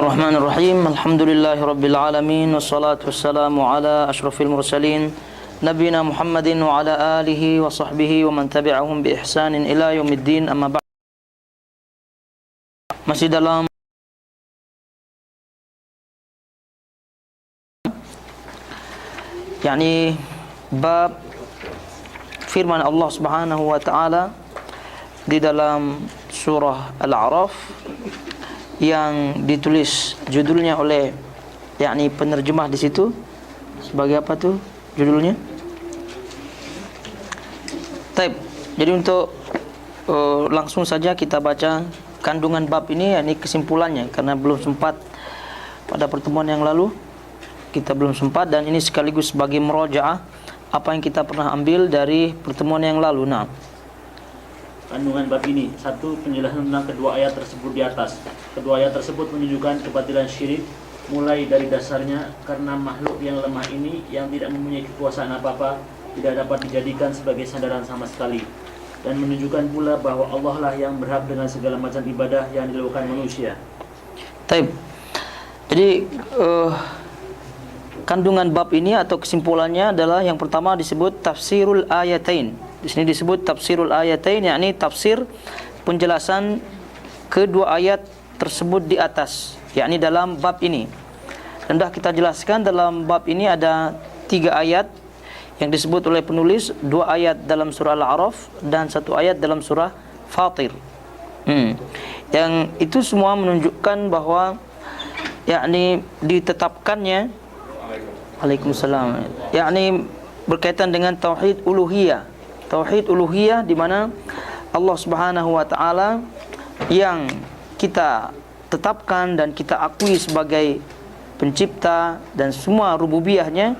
Bismillahirrahmanirrahim. Alhamdulillahirabbil alamin wassalatu wassalamu ala asyrafil mursalin nabiyina Muhammadin wa ala alihi wa sahbihi wa man tabi'ahum bi ihsanin ila yaumiddin. Amma ba'd. Masih dalam bab firman Allah Subhanahu wa taala di dalam surah Al-A'raf yang ditulis judulnya oleh penerjemah di situ sebagai apa tuh judulnya? Taib. Jadi untuk langsung saja kita baca kandungan bab ini, yakni kesimpulannya, karena belum sempat pada pertemuan yang lalu kita belum sempat, dan ini sekaligus sebagai murajaah apa yang kita pernah ambil dari pertemuan yang lalu. Nah, kandungan bab ini, satu, penjelasan tentang kedua ayat tersebut di atas. Kedua ayat tersebut menunjukkan kebatilan syirik mulai dari dasarnya, karena makhluk yang lemah ini yang tidak mempunyai kekuasaan apa-apa tidak dapat dijadikan sebagai sandaran sama sekali, dan menunjukkan pula bahwa Allah lah yang berhak dengan segala macam ibadah yang dilakukan manusia. Taib. Jadi kandungan bab ini atau kesimpulannya adalah yang pertama disebut tafsirul ayatain. Di sini disebut tafsirul ayatain, yakni tafsir penjelasan kedua ayat tersebut di atas, yakni dalam bab ini. Dan dah kita jelaskan dalam bab ini ada 3 ayat yang disebut oleh penulis, 2 ayat dalam surah Al-A'raf dan 1 ayat dalam surah Fatir. Yang itu semua menunjukkan bahwa yakni ditetapkannya, Waalaikumsalam, yakni berkaitan dengan tauhid uluhiyah. Tauhid uluhiyah di mana Allah Subhanahu wa taala yang kita tetapkan dan kita akui sebagai pencipta dan semua rububiyahnya,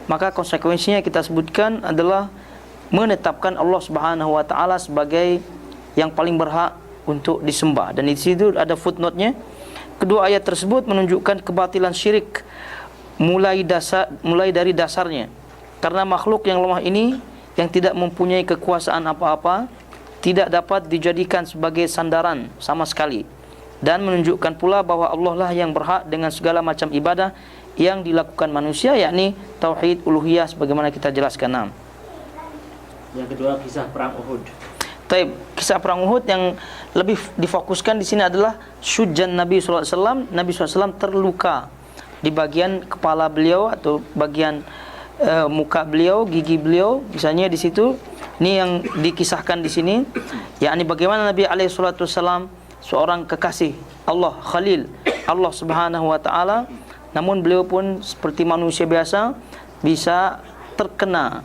maka konsekuensinya kita sebutkan adalah menetapkan Allah Subhanahu wa taala sebagai yang paling berhak untuk disembah. Dan di situ ada footnote-nya. Kedua ayat tersebut menunjukkan kebatilan syirik mulai dari dasarnya, karena makhluk yang lemah ini yang tidak mempunyai kekuasaan apa-apa tidak dapat dijadikan sebagai sandaran sama sekali, dan menunjukkan pula bahwa Allah lah yang berhak dengan segala macam ibadah yang dilakukan manusia, yakni tauhid uluhiyah sebagaimana kita jelaskan. Yang kedua, kisah perang Uhud. Taib. Kisah perang Uhud yang lebih difokuskan di sini adalah syujjan Nabi sallallahu alaihi wasallam. Nabi sallallahu alaihi wasallam terluka di bagian kepala beliau atau bagian muka beliau, gigi beliau, misalnya di situ. Ini yang dikisahkan di sini, yakni bagaimana Nabi alaihi salatu wasallam seorang kekasih Allah, Khalil Allah Subhanahu wa taala, namun beliau pun seperti manusia biasa bisa terkena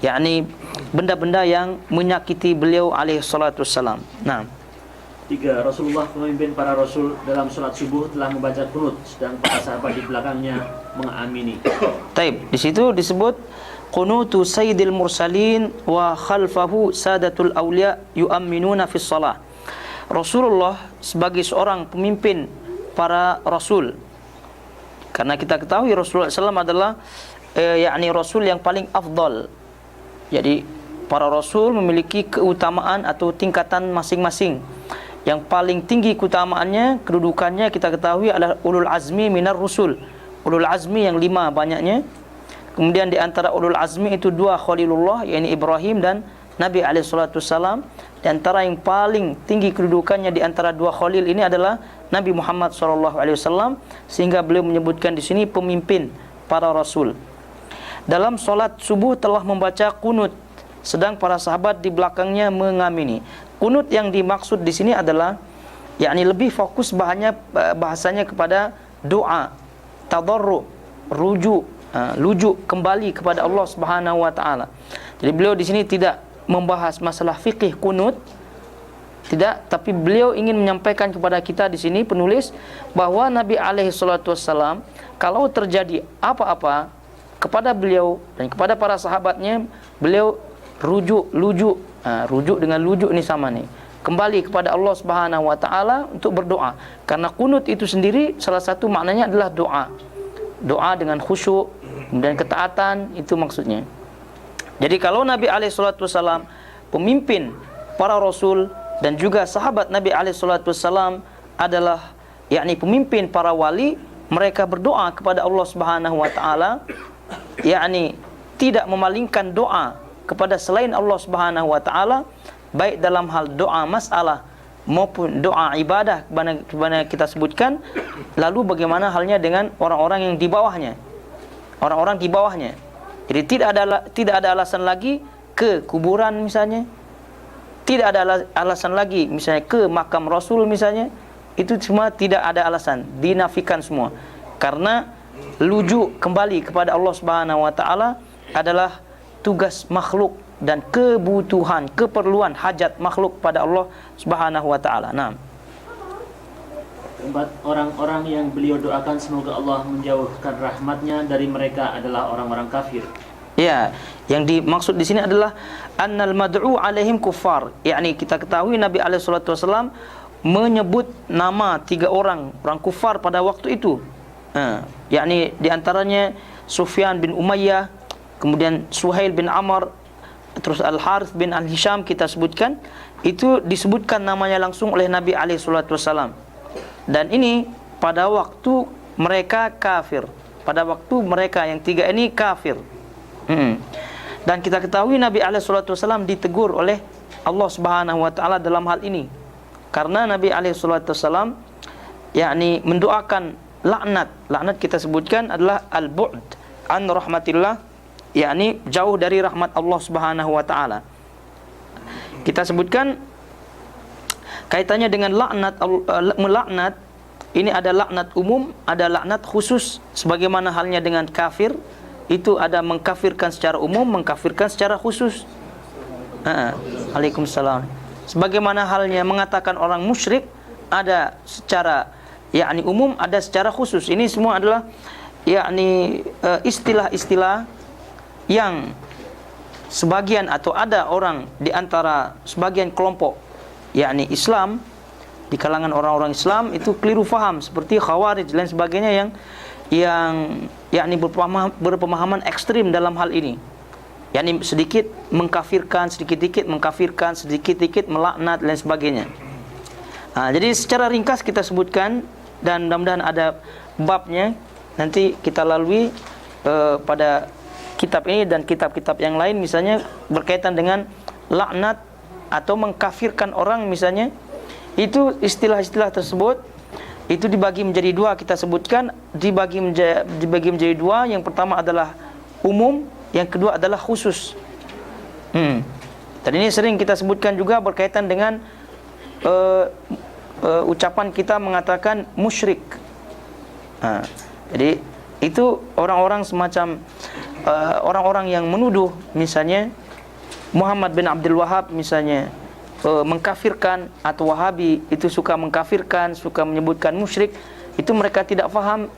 yakni benda-benda yang menyakiti beliau alaihi salatu wasallam. Nah, 3. Rasulullah, pemimpin para rasul, dalam sholat subuh telah membaca kunut, sedang para sahabat di belakangnya mengamini. Taib. Di situ disebut qunutu sayyidil mursalin wa khalfahu sadatul awliya yu'amminuna fis shalah. Rasulullah sebagai seorang pemimpin para rasul, karena kita ketahui Rasulullah SAW adalah yakni rasul yang paling afdal. Jadi para rasul memiliki keutamaan atau tingkatan masing-masing. Yang paling tinggi keutamaannya, kedudukannya kita ketahui adalah ulul azmi minar rusul. Ulul azmi yang 5 banyaknya. Kemudian di antara ulul azmi itu 2 Khalilullah, yakni Ibrahim dan Nabi alaihi salatu wasallam. Di antara yang paling tinggi kedudukannya di antara 2 Khalil ini adalah Nabi Muhammad sallallahu alaihi wasallam, sehingga beliau menyebutkan di sini pemimpin para rasul. Dalam solat subuh telah membaca kunut, sedang para sahabat di belakangnya mengamini. Kunut yang dimaksud di sini adalah yakni lebih fokus bahasanya kepada doa, tadarru, lujuk kembali kepada Allah Subhanahu wa taala. Jadi beliau di sini tidak membahas masalah fikih kunut, tidak, tapi beliau ingin menyampaikan kepada kita di sini penulis bahwa Nabi alaihi salatu wassalam kalau terjadi apa-apa kepada beliau dan kepada para sahabatnya, beliau rujuk dengan lujuk ini sama nih, kembali kepada Allah Subhanahu wa taala untuk berdoa. Karena kunut itu sendiri salah satu maknanya adalah doa dengan khusyuk dan ketaatan, itu maksudnya. Jadi kalau Nabi alaihi salatu wasallam pemimpin para rasul dan juga sahabat Nabi alaihi salatu wasallam adalah yakni pemimpin para wali, mereka berdoa kepada Allah Subhanahu wa taala, yakni tidak memalingkan doa kepada selain Allah Subhanahu wa taala, baik dalam hal doa masalah maupun doa ibadah kepada kita sebutkan. Lalu bagaimana halnya dengan orang-orang yang di bawahnya? Orang-orang di bawahnya. Jadi tidak ada alasan lagi ke kuburan misalnya. Tidak ada alasan lagi misalnya ke makam Rasul misalnya. Itu semua tidak ada alasan, dinafikan semua. Karena lujuk kembali kepada Allah Subhanahu wa taala adalah tugas makhluk dan kebutuhan, keperluan, hajat makhluk pada Allah Subhanahu wa taala. Nah, keempat, orang-orang yang beliau doakan semoga Allah menjauhkan rahmatnya dari mereka adalah orang-orang kafir. ya, yang dimaksud di sini adalah annal mad'u alaihim kuffar. Yakni kita ketahui Nabi alaihi salatu wasallam menyebut nama 3 orang kufar pada waktu itu. Yakni di antaranya Sufyan bin Umayyah, kemudian Suhail bin Amr, terus Al-Harith bin Al-Hisham kita sebutkan. Itu disebutkan namanya langsung oleh Nabi alaihi salatu wasallam. Dan ini pada waktu mereka kafir. Pada waktu mereka yang 3 ini kafir. Dan kita ketahui Nabi alaihi salatu wasallam ditegur oleh Allah Subhanahu wa taala dalam hal ini. Karena Nabi alaihi salatu wasallam yakni mendoakan laknat. Laknat kita sebutkan adalah al-bu'd an rahmatillah, yakni jauh dari rahmat Allah Subhanahu wa taala. Kita sebutkan kaitannya dengan laknat, melaknat. Ini ada laknat umum, ada laknat khusus. Sebagaimana halnya dengan kafir, itu ada mengkafirkan secara umum, mengkafirkan secara khusus. Waalaikumsalam. Sebagaimana halnya mengatakan orang musyrik, ada secara yakni umum, ada secara khusus. Ini semua adalah yakni istilah-istilah yang sebagian atau ada orang di antara sebagian kelompok yakni Islam, di kalangan orang-orang Islam itu keliru faham, seperti Khawarij dan sebagainya yang yakni berpemahaman ekstrim dalam hal ini. yakni sedikit mengkafirkan, sedikit-sedikit mengkafirkan, sedikit-sedikit melaknat dan sebagainya. Jadi secara ringkas kita sebutkan, dan mudah-mudahan ada babnya nanti kita lalui pada kitab ini dan kitab-kitab yang lain, misalnya berkaitan dengan laknat atau mengkafirkan orang misalnya. Itu istilah-istilah tersebut itu dibagi menjadi 2, kita sebutkan dibagi menjadi 2. Yang pertama adalah umum, yang kedua adalah khusus. Dan ini sering kita sebutkan juga berkaitan dengan ucapan kita mengatakan musyrik. Jadi itu orang-orang semacam orang-orang yang menuduh misalnya Muhammad bin Abdul Wahab misalnya mengkafirkan, atau Wahabi itu suka mengkafirkan, suka menyebutkan musyrik. Itu mereka tidak faham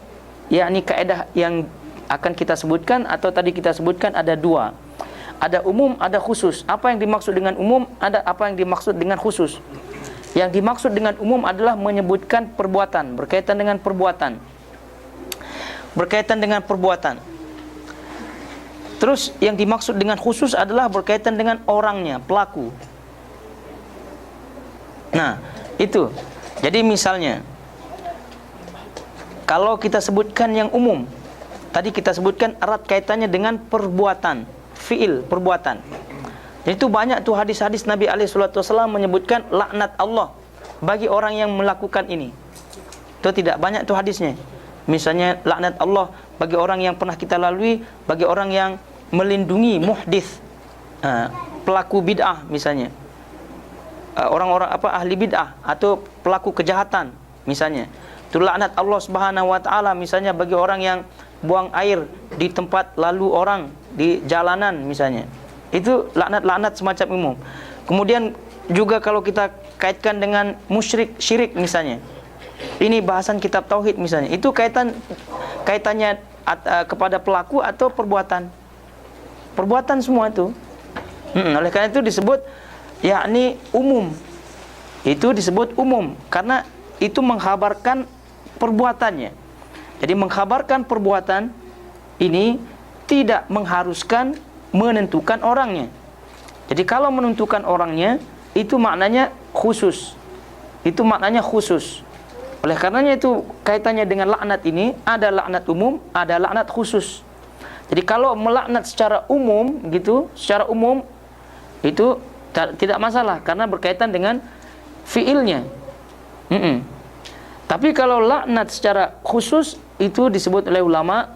yakni kaidah yang akan kita sebutkan, atau tadi kita sebutkan ada 2. Ada umum, ada khusus. Apa yang dimaksud dengan umum, ada apa yang dimaksud dengan khusus. Yang dimaksud dengan umum adalah menyebutkan perbuatan, berkaitan dengan perbuatan. Berkaitan dengan perbuatan. Terus yang dimaksud dengan khusus adalah berkaitan dengan orangnya, pelaku. Nah, itu. Jadi misalnya kalau kita sebutkan yang umum, tadi kita sebutkan erat kaitannya dengan perbuatan, fiil, perbuatan. Itu banyak tuh hadis-hadis Nabi alaihi salatu wasallam menyebutkan laknat Allah bagi orang yang melakukan ini. Itu tidak banyak tuh hadisnya. Misalnya laknat Allah bagi orang yang pernah kita lalui, bagi orang yang melindungi muhdits, pelaku bid'ah misalnya. Orang-orang ahli bid'ah atau pelaku kejahatan misalnya. Itu laknat Allah Subhanahu wa taala misalnya bagi orang yang buang air di tempat lalu orang di jalanan misalnya. Itu laknat-laknat semacam umum. Kemudian juga kalau kita kaitkan dengan musyrik, syirik misalnya. Ini bahasan kitab tauhid misalnya. Itu kaitannya kepada pelaku atau perbuatan. Perbuatan semua itu. Oleh karena itu disebut yakni umum. Itu disebut umum karena itu mengkhabarkan perbuatannya. Jadi mengkhabarkan perbuatan ini tidak mengharuskan menentukan orangnya. Jadi kalau menentukan orangnya itu maknanya khusus. Itu maknanya khusus. Oleh karenanya itu kaitannya dengan laknat ini, ada laknat umum, ada laknat khusus. Jadi kalau melaknat secara umum gitu, secara umum itu tidak masalah karena berkaitan dengan fiilnya. Tapi kalau laknat secara khusus itu disebut oleh ulama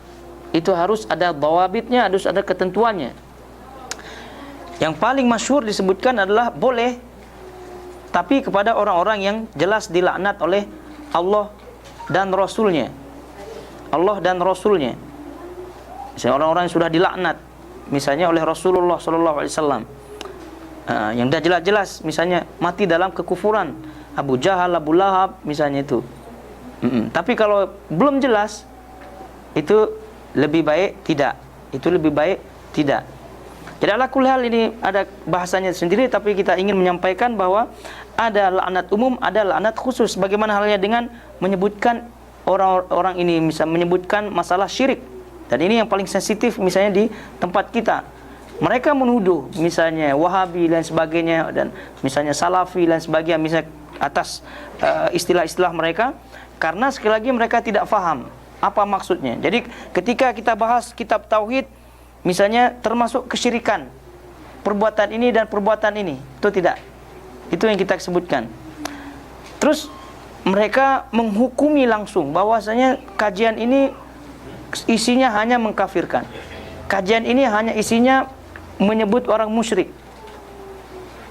itu harus ada dhawabitnya, harus ada ketentuannya. Yang paling masyhur disebutkan adalah boleh, tapi kepada orang-orang yang jelas dilaknat oleh Allah dan Rasulnya. Allah dan Rasulnya. Misalnya orang-orang yang sudah dilaknat, misalnya oleh Rasulullah SAW, yang dah jelas-jelas, misalnya mati dalam kekufuran, Abu Jahal, Abu Lahab, misalnya itu. Tapi kalau belum jelas, itu lebih baik tidak. Itu lebih baik tidak. Jadi ala kulli hal ini ada bahasanya sendiri, tapi kita ingin menyampaikan bahwa ada laknat umum, ada laknat khusus. Bagaimana halnya dengan menyebutkan orang-orang ini, misalnya menyebutkan masalah syirik. Dan ini yang paling sensitif misalnya di tempat kita. Mereka menuduh misalnya Wahabi dan sebagainya, dan misalnya Salafi dan sebagainya, misalnya atas istilah-istilah mereka, karena sekali lagi mereka tidak faham apa maksudnya. Jadi ketika kita bahas kitab tauhid, misalnya termasuk kesyirikan, perbuatan ini dan perbuatan ini, itu tidak. Itu yang kita sebutkan. Terus mereka menghukumi langsung bahwasanya kajian ini isinya hanya mengkafirkan. Kajian ini hanya isinya menyebut orang musyrik.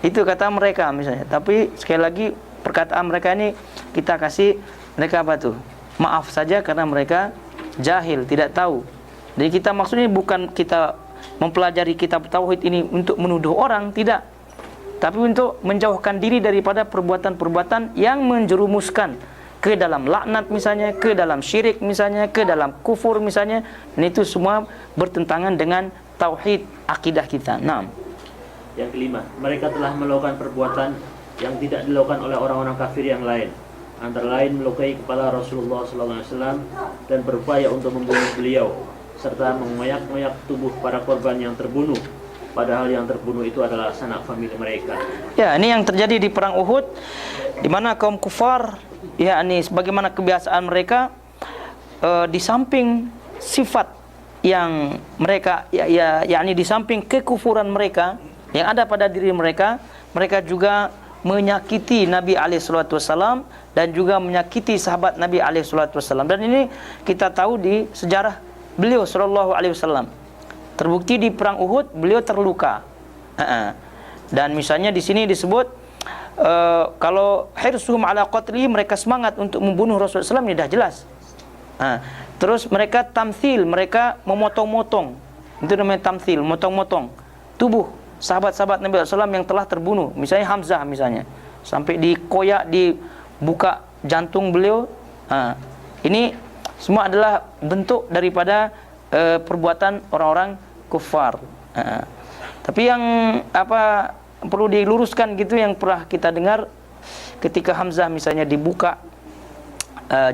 Itu kata mereka misalnya. Tapi sekali lagi perkataan mereka ini kita kasih mereka apa tuh? Maaf saja karena mereka jahil, tidak tahu. Jadi kita maksudnya bukan kita mempelajari kitab tauhid ini untuk menuduh orang, tidak. Tapi untuk menjauhkan diri daripada perbuatan-perbuatan yang menjerumuskan ke dalam laknat misalnya, ke dalam syirik misalnya, ke dalam kufur misalnya. Dan itu semua bertentangan dengan tauhid akidah kita. Naam. Yang kelima, mereka telah melakukan perbuatan yang tidak dilakukan oleh orang-orang kafir yang lain, antara lain melukai kepala Rasulullah SAW dan berupaya untuk membunuh beliau, serta mengoyak-ngoyak tubuh para korban yang terbunuh, padahal yang terbunuh itu adalah sanak famili mereka. Ya, ini yang terjadi di perang Uhud, di mana kaum kufar, ya ini sebagaimana kebiasaan mereka, di samping sifat yang mereka yakni di samping kekufuran mereka yang ada pada diri mereka, mereka juga menyakiti Nabi SAW dan juga menyakiti sahabat Nabi SAW. Dan ini kita tahu di sejarah beliau SAW. Terbukti di perang Uhud beliau terluka. Dan misalnya di sini disebut kalau hirsuhum ala qatli, mereka semangat untuk membunuh Rasulullah SAW, ini dah jelas. Terus mereka tamthil, mereka memotong-motong. Itu namanya tamthil, motong-motong tubuh sahabat-sahabat Nabi SAW yang telah terbunuh. Misalnya Hamzah misalnya, sampai dikoyak, dibuka jantung beliau. Ini semua adalah bentuk daripada perbuatan orang-orang kufar. Tapi yang apa perlu diluruskan gitu, yang pernah kita dengar ketika Hamzah misalnya dibuka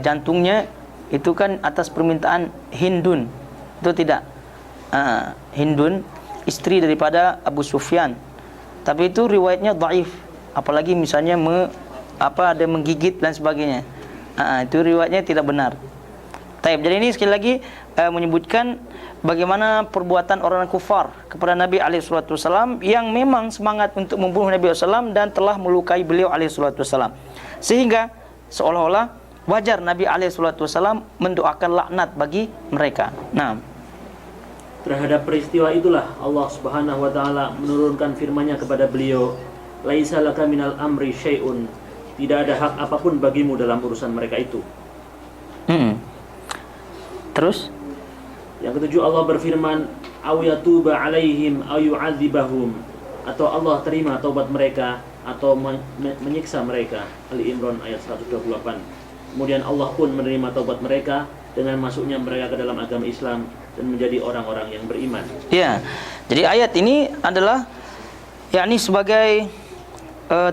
jantungnya, itu kan atas permintaan Hindun. Itu tidak. Hindun, istri daripada Abu Sufyan. Tapi itu riwayatnya dhaif. Apalagi misalnya ada menggigit dan sebagainya. Itu riwayatnya tidak benar. Taib. Jadi ini sekali lagi menyebutkan bagaimana perbuatan orang kufar kepada Nabi SAW yang memang semangat untuk membunuh Nabi SAW dan telah melukai beliau SAW. Sehingga seolah-olah wajar Nabi SAW mendoakan laknat bagi mereka. Nah, terhadap peristiwa itulah Allah Subhanahu wa taala menurunkan firman-Nya kepada beliau, "Laisa laka minal amri syai'un." Tidak ada hak apapun bagimu dalam urusan mereka itu. Terus yang ketujuh, Allah berfirman, "Aw yatuba 'alaihim aw yu'adzibahum." Atau Allah terima taubat mereka atau menyiksa mereka. Ali Imran ayat 128. Kemudian Allah pun menerima taubat mereka dengan masuknya mereka ke dalam agama Islam dan menjadi orang-orang yang beriman. Ya, jadi ayat ini adalah yakni sebagai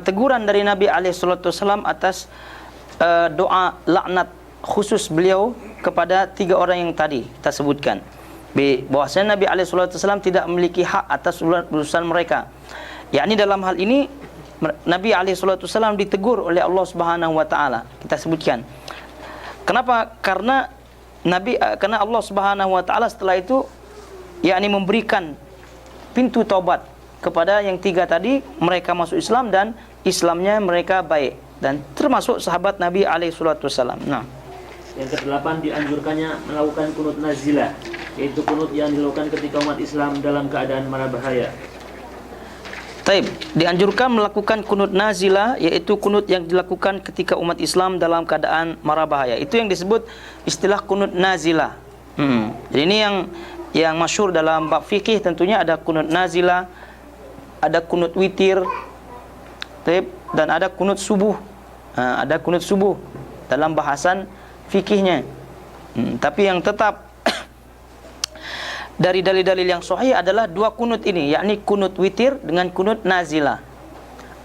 teguran dari Nabi SAW atas doa laknat khusus beliau kepada tiga orang yang tadi kita sebutkan. Bahwasanya Nabi SAW tidak memiliki hak atas urusan mereka. Yakni dalam hal ini Nabi SAW ditegur oleh Allah Subhanahu wa taala. Kita sebutkan Kenapa? Karena karena Allah Subhanahu wa taala setelah itu yakni memberikan pintu taubat kepada yang tiga tadi, mereka masuk Islam dan Islamnya mereka baik, dan termasuk sahabat Nabi alaihi salatu wasallam. Nah, yang kedelapan, dianjurkannya melakukan kunut nazilah, yaitu kunut yang dilakukan ketika umat Islam dalam keadaan mara bahaya. Taib, dianjurkan melakukan kunut nazilah, yaitu kunut yang dilakukan ketika umat Islam dalam keadaan mara bahaya. Itu yang disebut istilah kunut nazilah. Jadi ini yang masyhur dalam bab fikih, tentunya ada kunut nazilah, ada kunut witir, taib, dan ada kunut subuh. Ada kunut subuh dalam bahasan fikihnya. Tapi yang tetap dari dalil-dalil yang sahih adalah dua kunut ini, yakni kunut witir dengan kunut nazilah.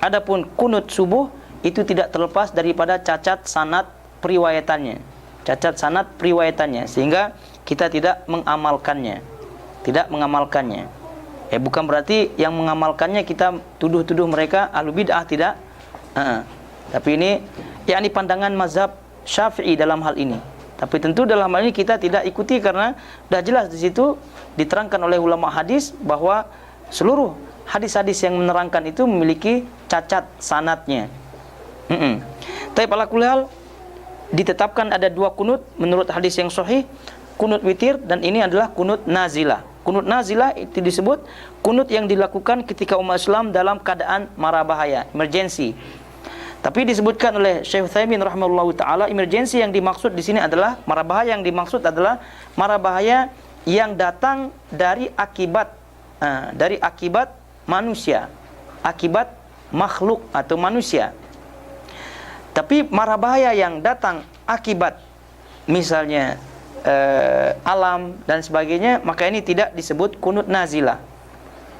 Adapun kunut subuh itu tidak terlepas daripada cacat sanad periwayatannya. Cacat sanad periwayatannya, sehingga kita tidak mengamalkannya. Tidak mengamalkannya. Bukan berarti yang mengamalkannya kita tuduh-tuduh mereka ahlu bid'ah, tidak. Tapi ini yakni pandangan mazhab Syafi'i dalam hal ini. Tapi tentu dalam hal ini kita tidak ikuti, karena sudah jelas di situ diterangkan oleh ulama hadis bahwa seluruh hadis-hadis yang menerangkan itu memiliki cacat sanadnya. Tapi ala kulli hal ditetapkan ada dua kunut menurut hadis yang sahih, kunut witir dan ini adalah kunut nazilah. Kunut nazilah itu disebut kunut yang dilakukan ketika umat Islam dalam keadaan mara bahaya, emergency. Tapi disebutkan oleh Syekh Utsaimin rahimahullahu taala, emergency yang dimaksud di sini adalah mara bahaya, yang dimaksud adalah mara bahaya yang datang dari akibat manusia, akibat makhluk atau manusia. Tapi mara bahaya yang datang akibat misalnya alam dan sebagainya, maka ini tidak disebut kunut nazilah.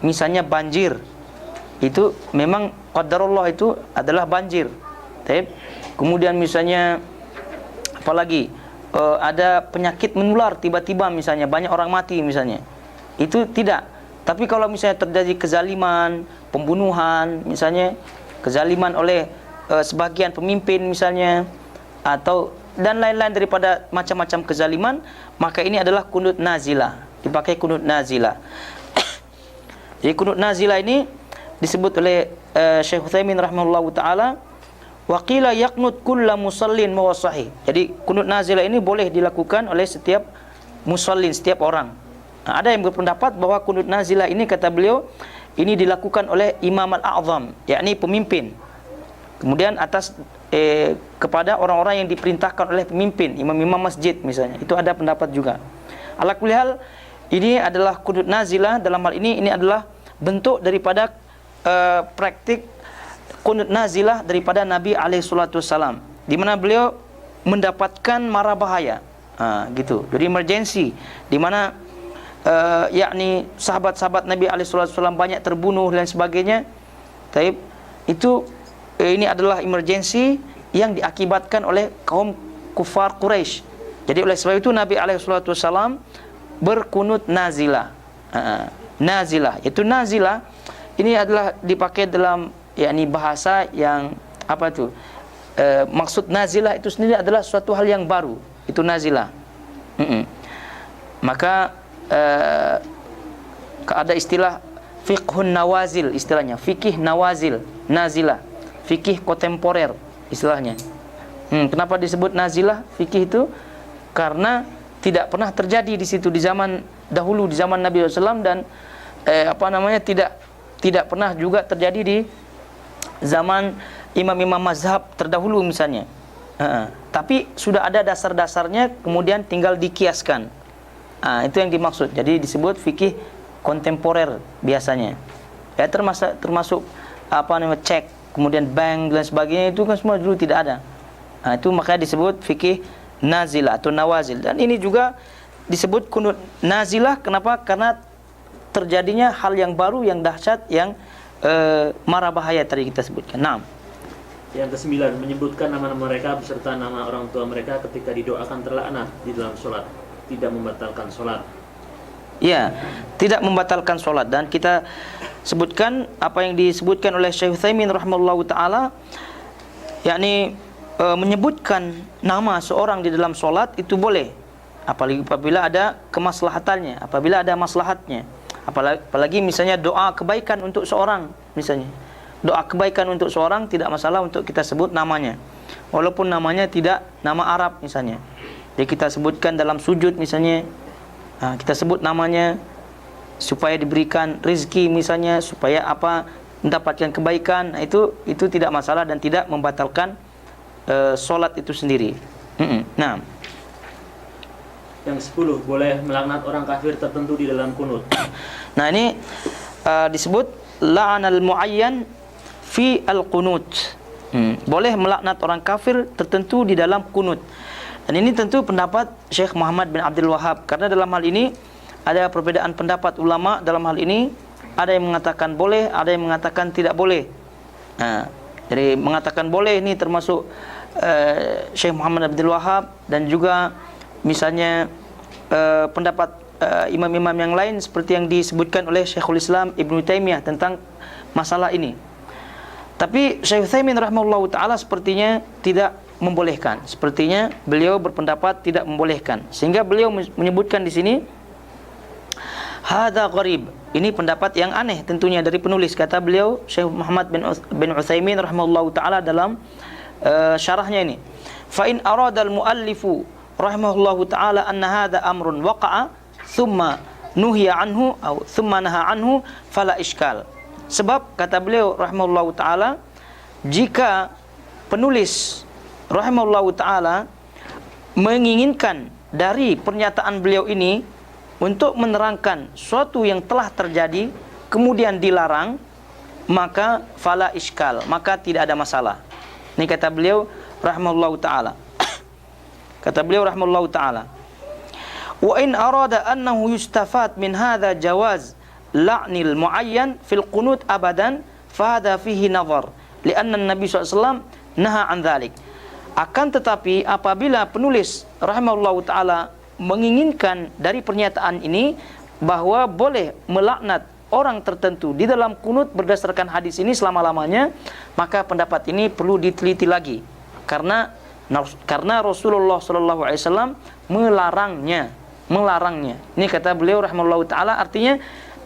Misalnya banjir, itu memang qadarullah itu adalah banjir. Kemudian misalnya apalagi ada penyakit menular tiba-tiba, misalnya banyak orang mati misalnya, itu tidak. Tapi kalau misalnya terjadi kezaliman, pembunuhan misalnya, kezaliman oleh sebagian pemimpin misalnya, atau dan lain-lain daripada macam-macam kezaliman, maka ini adalah kunut nazilah, dipakai kunut nazilah. Jadi kunut nazilah ini disebut oleh Syekh Utsaimin rahimahullahu taala, wa qila yaqnut kullu musallin wa sahih. Jadi kunut nazilah ini boleh dilakukan oleh setiap musallin, setiap orang. Nah, ada yang berpendapat bahwa kunut nazilah ini, kata beliau, ini dilakukan oleh Imam al-A'zam, yakni pemimpin. Kemudian atas kepada orang-orang yang diperintahkan oleh pemimpin, imam-imam masjid misalnya. Itu ada pendapat juga. Ala kulli hal, ini adalah kunut nazilah. Dalam hal ini adalah bentuk daripada praktik kunut nazilah daripada Nabi alaihi salatu wasallam, di mana beliau mendapatkan mara bahaya. Gitu. Jadi emergency, di mana yakni sahabat-sahabat Nabi alaihi salatu wasallam banyak terbunuh dan sebagainya. Taib, itu ini adalah emergency yang diakibatkan oleh kaum kufar Quraisy. Jadi oleh sebab itu Nabi alaihi salatu wasallam berkunut nazilah. Nazilah, itu nazilah ini adalah dipakai dalam yakni bahasa yang apa itu? Maksud nazilah itu sendiri adalah suatu hal yang baru. Itu nazilah. Maka ada istilah fiqhun nawazil, istilahnya fikih nawazil, nazilah, fikih kontemporer istilahnya. Kenapa disebut nazilah fikih itu? Karena tidak pernah terjadi di situ di zaman dahulu, di zaman Nabi SAW, dan tidak pernah juga terjadi di zaman imam-imam mazhab terdahulu misalnya. Tapi sudah ada dasar-dasarnya, kemudian tinggal dikiaskan. Itu yang dimaksud. Jadi disebut fikih kontemporer biasanya. Ya, termasuk cek, kemudian bank dan sebagainya, itu kan semua dulu tidak ada. Itu makanya disebut fikih nazilah atau nawazil. Dan ini juga disebut kunut nazilah. Kenapa? Karena terjadinya hal yang baru, yang dahsyat, yang mara bahaya tadi kita sebutkan. Nah, yang ke-9, menyebutkan nama-nama mereka beserta nama orang tua mereka ketika didoakan terlaknat di dalam sholat, tidak membatalkan sholat. Ya, tidak membatalkan sholat. Dan kita sebutkan apa yang disebutkan oleh Syekh Utsaimin rahimahullahu taala, yakni menyebutkan nama seorang di dalam solat itu boleh, apalagi apabila ada kemaslahatannya, apabila ada maslahatnya. Apalagi misalnya doa kebaikan untuk seorang, misalnya doa kebaikan untuk seorang tidak masalah untuk kita sebut namanya, walaupun namanya tidak nama Arab misalnya. Jadi kita sebutkan dalam sujud misalnya, kita sebut namanya supaya diberikan rezeki misalnya, supaya apa, mendapatkan kebaikan. Nah, itu tidak masalah dan tidak membatalkan solat itu sendiri. Nah, yang 10, boleh melaknat orang kafir tertentu di dalam kunut. Nah, ini disebut la'anal muayyan fi al-qunut. Boleh melaknat orang kafir tertentu di dalam kunut. Dan ini tentu pendapat Syekh Muhammad bin Abdul Wahhab, karena dalam hal ini ada perbedaan pendapat ulama dalam hal ini. Ada yang mengatakan boleh, ada yang mengatakan tidak boleh. Jadi mengatakan boleh ini termasuk Syekh Muhammad bin Abdul Wahhab, dan juga misalnya pendapat imam-imam yang lain seperti yang disebutkan oleh Syekhul Islam Ibnu Taimiyah tentang masalah ini. Tapi Syekh Utsaimin rahimahullahu taala sepertinya tidak membolehkan. Sepertinya beliau berpendapat tidak membolehkan. Sehingga beliau menyebutkan di sini hadza gharib. Ini pendapat yang aneh tentunya dari penulis. Kata beliau Syekh Muhammad bin Utsaimin rahimahullahu taala dalam syarahnya ini. Fa in arada al-muallifu rahimahullahu taala anna hadza amrun waqa'a thumma nuhiya anhu atau thumma naha anhu fala iskal. Sebab kata beliau rahimahullahu taala, jika penulis rahimahullahu taala menginginkan dari pernyataan beliau ini untuk menerangkan suatu yang telah terjadi kemudian dilarang, maka fala iskal, maka tidak ada masalah. Ini kata beliau rahimahullahu taala. Kata beliau rahimahullahu taala, wa in arada annahu yustafad min hadha jawaz la'nil muayyan fil qunut abadan fa hadha fihi nazar lianna an-nabi SAW naha an dhalik. Akan tetapi apabila penulis rahimahullahu taala menginginkan dari pernyataan ini bahwa boleh melaknat orang tertentu di dalam kunut berdasarkan hadis ini selama-lamanya, maka pendapat ini perlu diteliti lagi, karena Rasulullah SAW melarangnya. Ini kata beliau rahimahullahu taala, artinya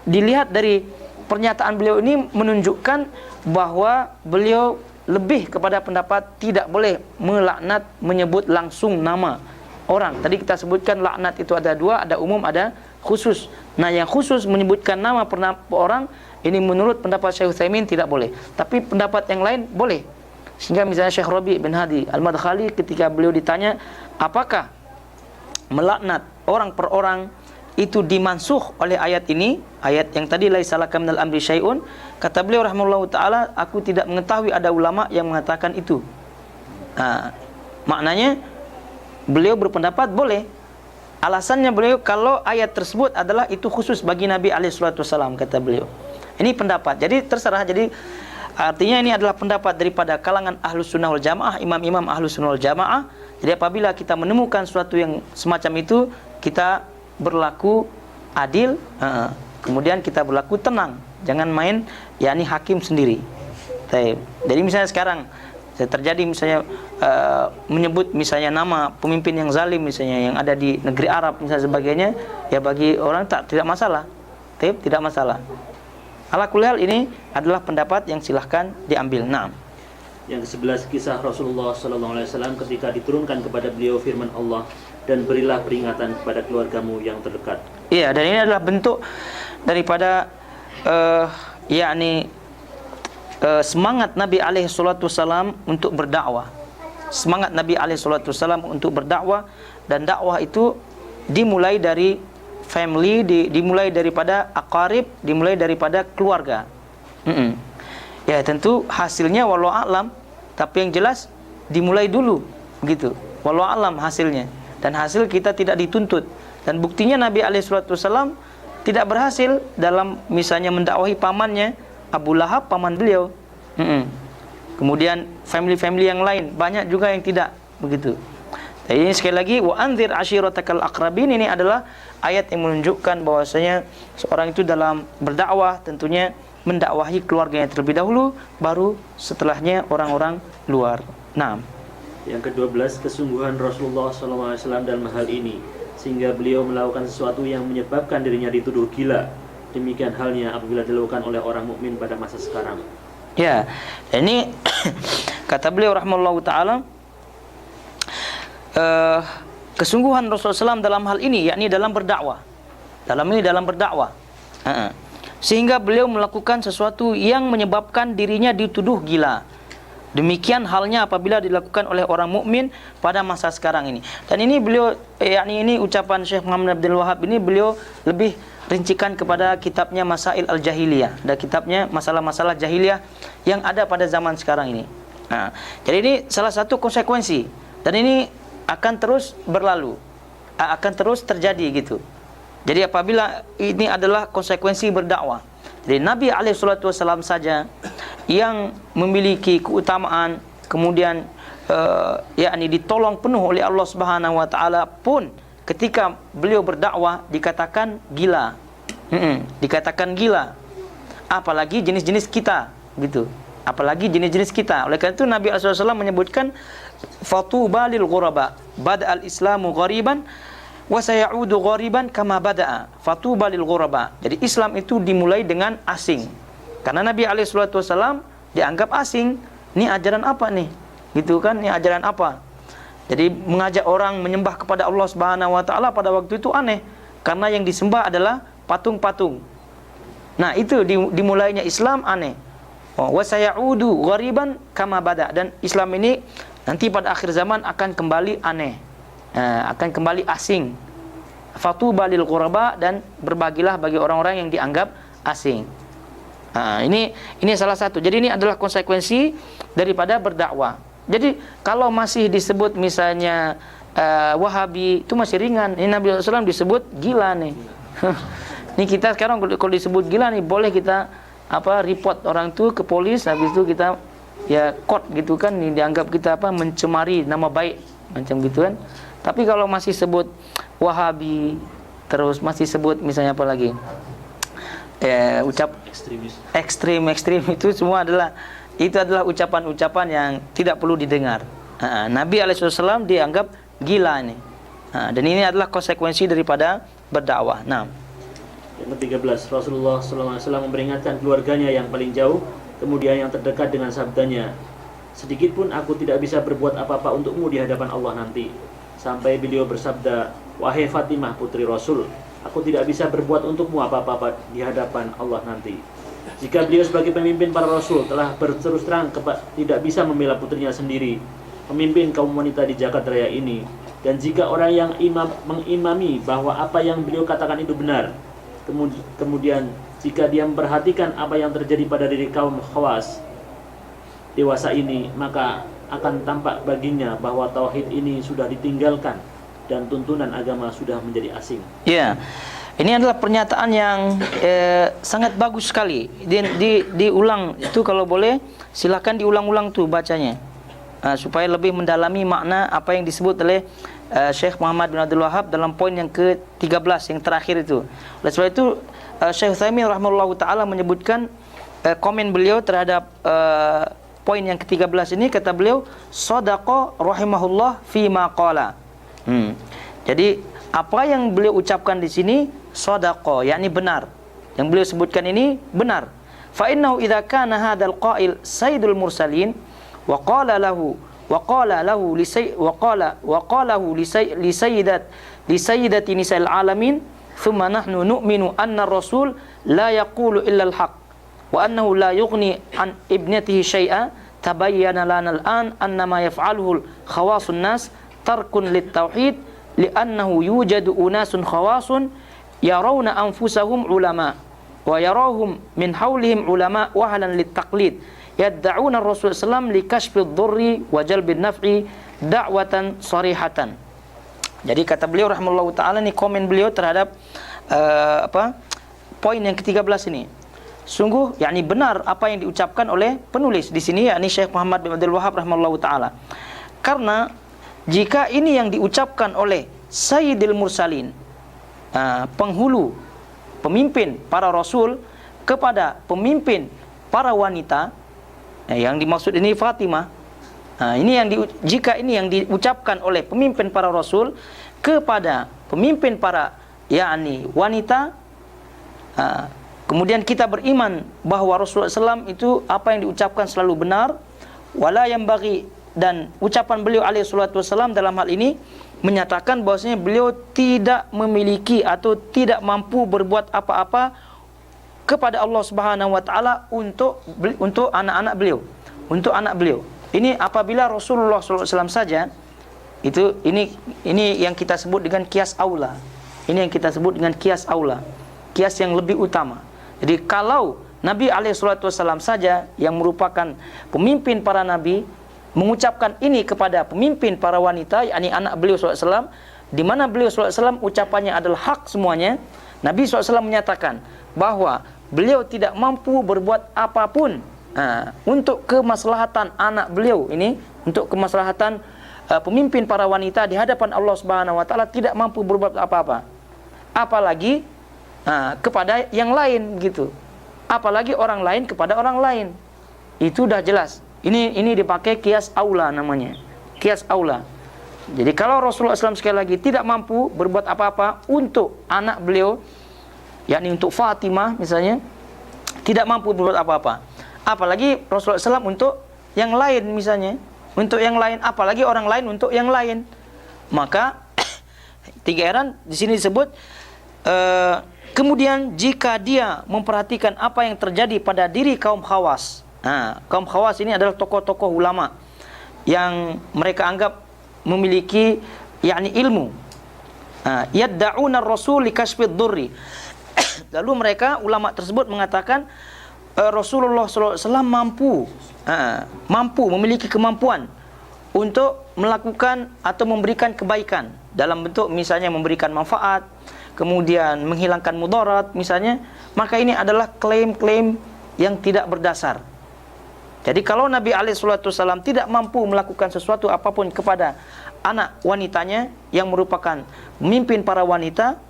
dilihat dari pernyataan beliau ini menunjukkan bahwa beliau lebih kepada pendapat tidak boleh melaknat menyebut langsung nama orang. Tadi kita sebutkan laknat itu ada dua, ada umum, ada khusus. Nah, yang khusus menyebutkan nama orang ini menurut pendapat Syekh Utsaimin tidak boleh. Tapi pendapat yang lain boleh. Sehingga misalnya Syekh Rabi' bin Hadi Al-Madkhali ketika beliau ditanya apakah melaknat orang per orang itu dimansuh oleh ayat ini, ayat yang tadi laisa laka minal amri syai'un, kata beliau rahimahullahu taala, aku tidak mengetahui ada ulama yang mengatakan itu. Nah, maknanya beliau berpendapat boleh. Alasannya beliau kalau ayat tersebut adalah itu khusus bagi Nabi alaihi salatu wasallam, kata beliau. Ini pendapat. Jadi terserah. Jadi artinya ini adalah pendapat daripada kalangan Ahlus Sunnah wal Jamaah, imam-imam Ahlus Sunnah wal Jamaah. Jadi apabila kita menemukan sesuatu yang semacam itu, kita berlaku adil, kemudian kita berlaku tenang, jangan main yakni hakim sendiri. Jadi misalnya sekarang terjadi misalnya menyebut misalnya nama pemimpin yang zalim misalnya yang ada di negeri Arab misalnya sebagainya, ya bagi orang tidak masalah, tidak masalah. Ala kulli hal ini adalah pendapat yang silahkan diambil. Nah, yang ke-11 kisah Rasulullah SAW ketika diturunkan kepada beliau firman Allah, dan berilah peringatan kepada keluargamu yang terdekat. Iya, dan ini adalah bentuk daripada semangat Nabi alaihi salatu wasallam untuk berdakwah. Semangat Nabi alaihi salatu wasallam untuk berdakwah, dan dakwah itu dimulai dari family, dimulai daripada aqarib, dimulai daripada keluarga. Ya, tentu hasilnya wallahu a'lam, tapi yang jelas dimulai dulu begitu. Wallahu a'lam hasilnya. Dan hasil kita tidak dituntut. Dan buktinya Nabi SAW tidak berhasil dalam misalnya mendakwahi pamannya Abu Lahab, paman beliau. Kemudian family-family yang lain banyak juga yang tidak begitu. Jadi ini sekali lagi wa anzir ashiratakal aqrabin, ini adalah ayat yang menunjukkan bahwasanya seorang itu dalam berdakwah tentunya mendakwahi keluarganya terlebih dahulu, baru setelahnya orang-orang luar. Nah, Yang ke-12, kesungguhan Rasulullah SAW dalam hal ini, sehingga beliau melakukan sesuatu yang menyebabkan dirinya dituduh gila. Demikian halnya apabila dilakukan oleh orang mukmin pada masa sekarang. Ya, ini kata beliau rahimahullahu taala, kesungguhan Rasulullah SAW dalam hal ini, yakni dalam berdakwah. Dalam berdakwah. Sehingga beliau melakukan sesuatu yang menyebabkan dirinya dituduh gila. Demikian halnya apabila dilakukan oleh orang mukmin pada masa sekarang ini. Dan ini beliau, yakni ini ucapan Syekh Muhammad Abdul Wahab ini, beliau lebih rincikan kepada kitabnya Masail Al-Jahiliyah, dan kitabnya masalah-masalah jahiliyah yang ada pada zaman sekarang ini. Nah, jadi ini salah satu konsekuensi, dan ini akan terus berlalu, akan terus terjadi gitu. Jadi apabila ini adalah konsekuensi berdakwah. Jadi Nabi SAW saja yang memiliki keutamaan, kemudian yakni ditolong penuh oleh Allah Subhanahu wa taala pun ketika beliau berdakwah dikatakan gila. Dikatakan gila. Apalagi jenis-jenis kita gitu. Apalagi jenis-jenis kita. Oleh karena itu Nabi SAW menyebutkan fatuba lil ghuraba, bada'al islamu ghariban wa sayaudu ghariban kama bada'a. Fatuba lil ghuraba. Jadi Islam itu dimulai dengan asing. Karena Nabi SAW dianggap asing. Ini ajaran apa nih? Gitu kan? Ini ajaran apa? Jadi mengajak orang menyembah kepada Allah Subhanahu wa taala pada waktu itu aneh, karena yang disembah adalah patung-patung. Nah, itu dimulainya Islam aneh. Wa sayaudu ghariban kama bada, dan Islam ini nanti pada akhir zaman akan kembali aneh. Akan kembali asing. Fatuba lil ghuraba, dan berbagilah bagi orang-orang yang dianggap asing. Ini salah satu. Jadi ini adalah konsekuensi daripada berdakwah. Jadi kalau masih disebut misalnya Wahabi, itu masih ringan. Ini Nabi SAW disebut gila nih. Ini kita sekarang kalau disebut gila nih, boleh kita report orang itu ke polis, habis itu kita ya court gitu kan, ini dianggap kita mencemari nama baik macam gitu kan. Tapi kalau masih sebut Wahabi, terus masih sebut misalnya apa lagi? Ekstrim itu semua adalah ucapan-ucapan yang tidak perlu didengar. Nabi SAW dianggap gila ini. Dan ini adalah konsekuensi daripada berdakwah. Nah, yang ke-13, Rasulullah SAW memperingatkan keluarganya yang paling jauh, kemudian yang terdekat dengan sabdanya, sedikit pun aku tidak bisa berbuat apa-apa untukmu di hadapan Allah nanti. Sampai beliau bersabda, wahai Fatimah putri Rasul, aku tidak bisa berbuat untukmu apa-apa di hadapan Allah nanti. Jika beliau sebagai pemimpin para Rasul telah berterus terang tidak bisa membela putrinya sendiri, pemimpin kaum wanita di jagat raya ini, dan jika orang yang mengimami bahwa apa yang beliau katakan itu benar, kemudian jika dia memperhatikan apa yang terjadi pada diri kaum khawas dewasa ini, maka akan tampak baginya bahwa tauhid ini sudah ditinggalkan dan tuntunan agama sudah menjadi asing. Ya, ini adalah pernyataan yang sangat bagus sekali. Diulang itu, kalau boleh silakan diulang-ulang tuh bacanya, supaya lebih mendalami makna apa yang disebut oleh Syekh Muhammad bin Abdul Wahab dalam poin yang ke-13 yang terakhir itu. Oleh sebab itu Syekh Utsaimin rahimahullahu taala menyebutkan komen beliau terhadap poin yang ke-13 ini, kata beliau, shadaqa rahimahullah fi ma qala. Jadi apa yang beliau ucapkan di sini shadaqa, yakni benar. Yang beliau sebutkan ini benar. Fa innahu idza kana hadzal qail sayyidul mursalin wa qala lahu li sayyidati nisa'il alamin, thumma nahnu nu'minu anna ar-rasul la yaqulu illa al-haq wa annahu la yughni an ibnatihi syai'a, tabayyana lana al-an anna ma yaf'aluhu khawasun nas tarkun lit-tauhid li'annahu yujadu unasun khawasun yarawna anfusahum ulama wa yarawhum min hawlihim ulama wahlan lit-taqlid yad'una ar-rasul sallam li kashfi ad-dhurri wa jalbi an-naf'i da'watan sarihatan. Jadi kata beliau rahimahullahu taala, ini komen beliau terhadap poin yang ke-13 ini. Sungguh yakni benar apa yang diucapkan oleh penulis di sini, yakni Syekh Muhammad bin Abdul Wahab rahimahullahu taala. Karena jika ini yang diucapkan oleh Sayyidil Mursalin, penghulu, pemimpin para rasul, kepada pemimpin para wanita, yang dimaksud ini Fatimah, Ini yang jika ini yang diucapkan oleh pemimpin para rasul kepada pemimpin para wanita, kemudian kita beriman bahwa Rasulullah SAW itu apa yang diucapkan selalu benar, wala yang bagi, dan ucapan beliau alaihi salatu wasallam dalam hal ini menyatakan bahwasanya beliau tidak memiliki atau tidak mampu berbuat apa-apa kepada Allah Subhanahu wa taala untuk anak-anak beliau, untuk anak beliau. Ini apabila Rasulullah SAW saja, ini yang kita sebut dengan kias aula. Ini yang kita sebut dengan kias aula, kias yang lebih utama. Jadi kalau Nabi SAW saja yang merupakan pemimpin para nabi mengucapkan ini kepada pemimpin para wanita, yakni anak beliau SAW, di mana beliau SAW ucapannya adalah hak semuanya, Nabi SAW menyatakan bahwa beliau tidak mampu berbuat apapun untuk kemaslahatan anak beliau ini, untuk kemaslahatan pemimpin para wanita di hadapan Allah Subhanahu wa taala, tidak mampu berbuat apa-apa. Apalagi kepada yang lain gitu. Apalagi orang lain kepada orang lain. Itu dah jelas. Ini dipakai kias aula namanya. Kias aula. Jadi kalau Rasulullah SAW sekali lagi tidak mampu berbuat apa-apa untuk anak beliau, yakni untuk Fatimah misalnya, tidak mampu berbuat apa-apa. Apalagi Rasulullah SAW untuk yang lain misalnya, untuk yang lain, apalagi orang lain untuk yang lain. Maka tiga heran di sini disebut. Kemudian jika dia memperhatikan apa yang terjadi pada diri kaum Khawas. Kaum Khawas ini adalah tokoh-tokoh ulama yang mereka anggap memiliki ilmu. Yadda'una ar-rasul li kashfid dhurri. Lalu mereka ulama tersebut mengatakan Rasulullah SAW mampu memiliki kemampuan untuk melakukan atau memberikan kebaikan dalam bentuk misalnya memberikan manfaat, kemudian menghilangkan mudarat misalnya. Maka ini adalah klaim-klaim yang tidak berdasar. Jadi kalau Nabi SAW tidak mampu melakukan sesuatu apapun kepada anak wanitanya yang merupakan pemimpin para wanita,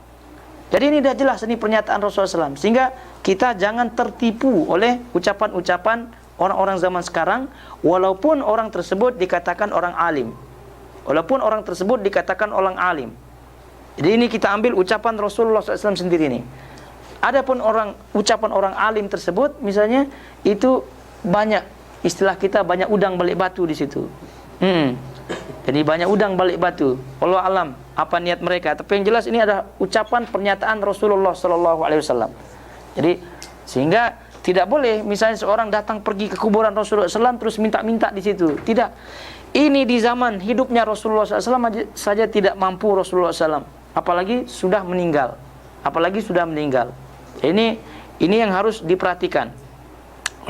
jadi ini dah jelas, ini pernyataan Rasulullah SAW. Sehingga kita jangan tertipu oleh ucapan-ucapan orang-orang zaman sekarang, walaupun orang tersebut dikatakan orang alim. Walaupun orang tersebut dikatakan orang alim. Jadi ini kita ambil ucapan Rasulullah SAW sendiri ini. Adapun ucapan orang alim tersebut, misalnya itu banyak, istilah kita banyak udang balik batu di situ. Jadi banyak udang balik batu. Allah alam apa niat mereka. Tapi yang jelas ini adalah ucapan pernyataan Rasulullah SAW. Jadi sehingga tidak boleh misalnya seorang datang pergi ke kuburan Rasulullah SAW terus minta-minta di situ. Tidak. Ini di zaman hidupnya Rasulullah SAW saja tidak mampu Rasulullah SAW. Apalagi sudah meninggal. Ini yang harus diperhatikan.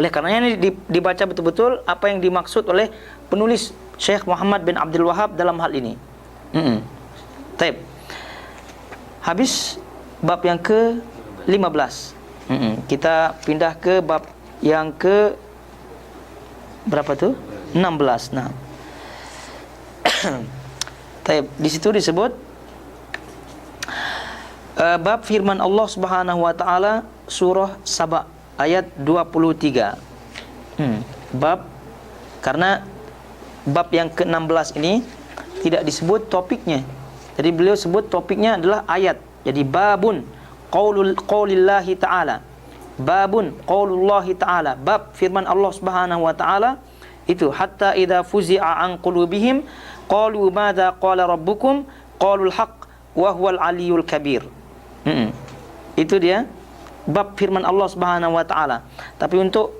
Oleh karenanya ini dibaca betul-betul apa yang dimaksud oleh penulis Syekh Muhammad bin Abdul Wahab dalam hal ini. Taib. Habis bab yang ke-15. Kita pindah ke bab yang ke berapa tuh? 16. Nah. Taib. Di situ disebut bab firman Allah Subhanahu wa taala surah Saba ayat 23. Bab, karena bab yang ke-16 ini tidak disebut topiknya. Jadi beliau sebut topiknya adalah ayat. Jadi babun qaulillahi ta'ala. Babun qaulullahi ta'ala. Bab firman Allah Subhanahu wa taala itu hatta idza fuzi'a an qulubihim qalu madza qala rabbukum qalul haqq wa huwal aliyul kabir. Itu dia bab firman Allah Subhanahu wa taala. Tapi untuk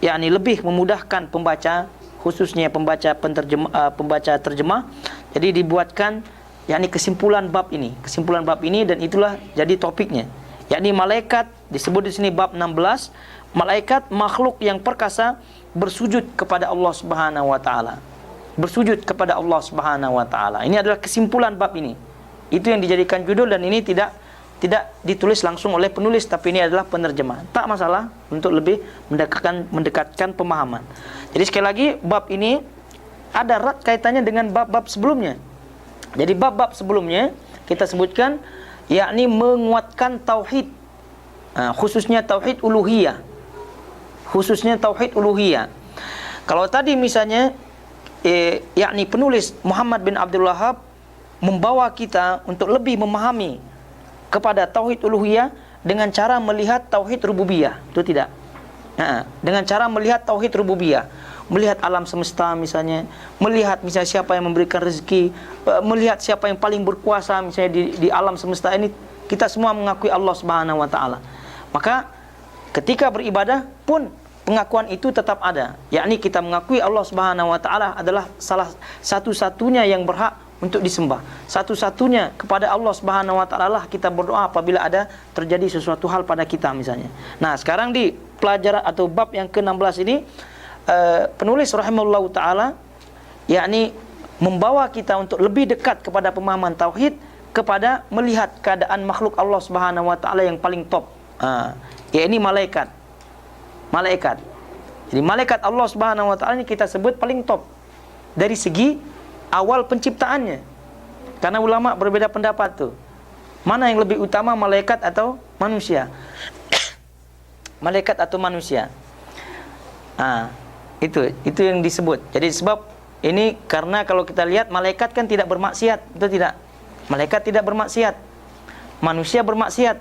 lebih memudahkan pembaca, khususnya pembaca terjemah, jadi dibuatkan kesimpulan bab ini dan itulah jadi topiknya. Yakni malaikat disebut di sini bab 16, malaikat makhluk yang perkasa bersujud kepada Allah Subhanahu wa taala. Bersujud kepada Allah Subhanahu wa taala. Ini adalah kesimpulan bab ini. Itu yang dijadikan judul dan ini tidak ditulis langsung oleh penulis, tapi ini adalah penerjemah. Tak masalah untuk lebih mendekatkan pemahaman. Jadi sekali lagi bab ini ada erat kaitannya dengan bab-bab sebelumnya. Jadi bab-bab sebelumnya kita sebutkan yakni menguatkan tauhid, khususnya tauhid uluhiyah. Kalau tadi misalnya yakni penulis Muhammad bin Abdul Wahhab membawa kita untuk lebih memahami kepada tauhid uluhiyah dengan cara melihat tauhid rububiyah, itu tidak. Dengan cara melihat tauhid rububiyah, melihat alam semesta misalnya, melihat misalnya siapa yang memberikan rezeki, melihat siapa yang paling berkuasa misalnya di alam semesta ini, kita semua mengakui Allah Subhanahu wa taala. Maka ketika beribadah pun pengakuan itu tetap ada, yakni kita mengakui Allah Subhanahu wa taala adalah salah satu-satunya yang berhak untuk disembah. Satu-satunya kepada Allah Subhanahu wa taala lah kita berdoa apabila ada terjadi sesuatu hal pada kita misalnya. Nah, sekarang di pelajaran atau bab yang ke-16 ini penulis rahimahullahu taala yakni membawa kita untuk lebih dekat kepada pemahaman tauhid, kepada melihat keadaan makhluk Allah Subhanahu wa taala yang paling top. Yakni malaikat. Malaikat. Jadi malaikat Allah Subhanahu wa taala ini kita sebut paling top dari segi awal penciptaannya. Karena ulama berbeda pendapat tuh. Mana yang lebih utama, malaikat atau manusia? Malaikat atau manusia? Itu yang disebut. Jadi sebab ini karena kalau kita lihat malaikat kan tidak bermaksiat, betul tidak? Malaikat tidak bermaksiat. Manusia bermaksiat.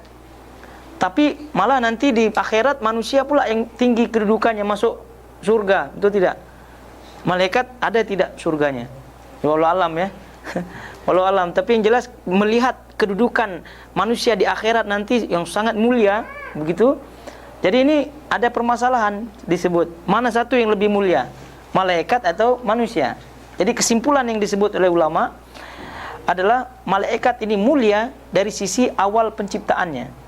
Tapi malah nanti di akhirat manusia pula yang tinggi kedudukannya masuk surga, betul tidak? Malaikat ada tidak surganya? Wallahu alam ya. Wallahu alam. Tapi yang jelas melihat kedudukan manusia di akhirat nanti yang sangat mulia, begitu. Jadi ini ada permasalahan disebut mana satu yang lebih mulia, malaikat atau manusia. Jadi kesimpulan yang disebut oleh ulama adalah malaikat ini mulia dari sisi awal penciptaannya.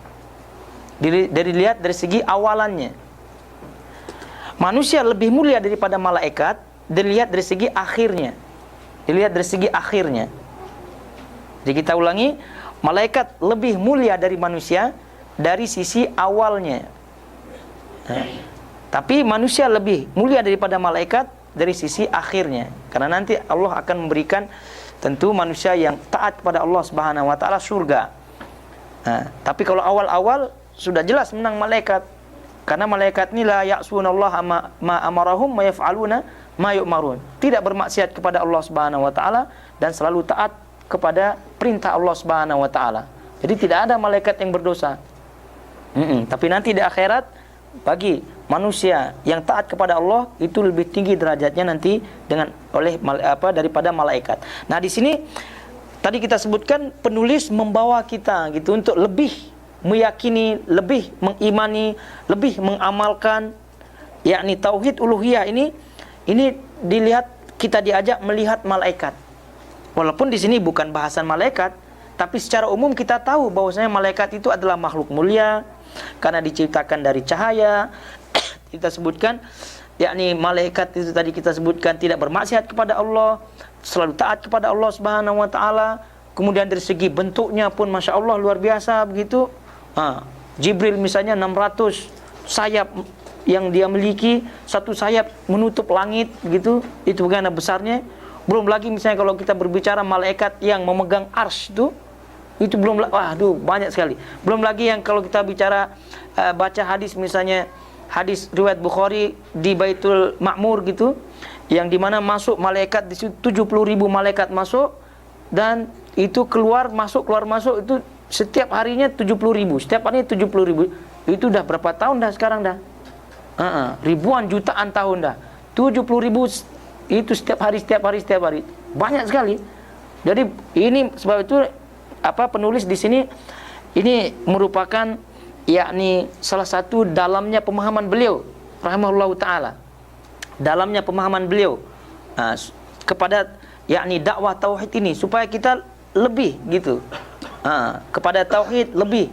Dilihat dari segi awalannya. Manusia lebih mulia daripada malaikat dilihat dari segi akhirnya. Dilihat dari segi akhirnya. Jadi kita ulangi, malaikat lebih mulia dari manusia dari sisi awalnya. Tapi manusia lebih mulia daripada malaikat dari sisi akhirnya. Karena nanti Allah akan memberikan tentu manusia yang taat kepada Allah Subhanahu wa taala surga. Tapi kalau awal-awal sudah jelas menang malaikat. Karena malaikat ini la ya'sunallaha ma amarahum ma yaf'aluna ma yu'marun. Tidak bermaksiat kepada Allah Subhanahu wa taala dan selalu taat kepada perintah Allah Subhanahu wa taala. Jadi tidak ada malaikat yang berdosa. Tapi nanti di akhirat bagi manusia yang taat kepada Allah itu lebih tinggi derajatnya nanti daripada malaikat. Nah, di sini tadi kita sebutkan penulis membawa kita gitu untuk lebih meyakini, lebih mengimani, lebih mengamalkan yakni tauhid uluhiyah ini dilihat, kita diajak melihat malaikat. Walaupun di sini bukan bahasan malaikat, tapi secara umum kita tahu bahwasanya malaikat itu adalah makhluk mulia karena diciptakan dari cahaya. Kita sebutkan yakni malaikat itu tadi kita sebutkan tidak bermaksiat kepada Allah, selalu taat kepada Allah Subhanahu wa taala. Kemudian dari segi bentuknya pun Masya Allah luar biasa begitu. Jibril misalnya 600 sayap yang dia miliki, satu sayap menutup langit begitu, itu bagaimana besarnya. Belum lagi misalnya kalau kita berbicara malaikat yang memegang arsy itu belum, banyak sekali. Belum lagi yang kalau kita bicara baca hadis misalnya, hadis riwayat Bukhari di Baitul Ma'mur gitu, yang dimana masuk malaikat di situ 70.000 malaikat masuk, dan itu keluar masuk itu setiap harinya 70.000, setiap harinya 70.000. Itu udah berapa tahun dah sekarang dah? Ribuan jutaan tahun dah. 70.000 itu setiap hari. Banyak sekali. Jadi ini sebab itu penulis di sini ini merupakan yakni salah satu dalamnya pemahaman beliau rahimahullahu taala. Dalamnya pemahaman beliau kepada yakni dakwah tauhid ini supaya kita lebih gitu. Kepada tauhid lebih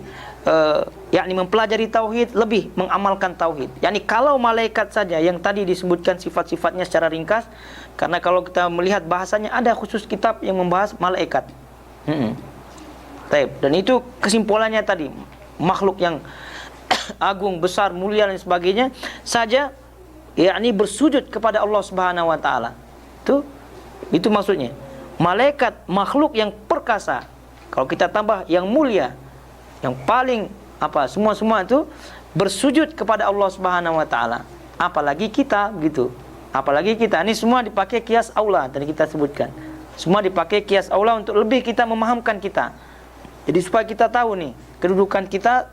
yakni mempelajari tauhid, lebih mengamalkan tauhid. Yakni kalau malaikat saja yang tadi disebutkan sifat-sifatnya secara ringkas, karena kalau kita melihat bahasanya ada khusus kitab yang membahas malaikat. Dan itu kesimpulannya tadi, makhluk yang agung, besar, mulia dan sebagainya saja yakni bersujud kepada Allah Subhanahu wa taala. Itu maksudnya. Malaikat makhluk yang perkasa. Kalau kita tambah yang mulia, yang paling semua itu bersujud kepada Allah Subhanahu wa taala. Apalagi kita gitu. Apalagi kita ini semua dipakai kias aula, tadi kita sebutkan. Semua dipakai kias aula untuk lebih kita memahamkan kita. Jadi supaya kita tahu nih, kedudukan kita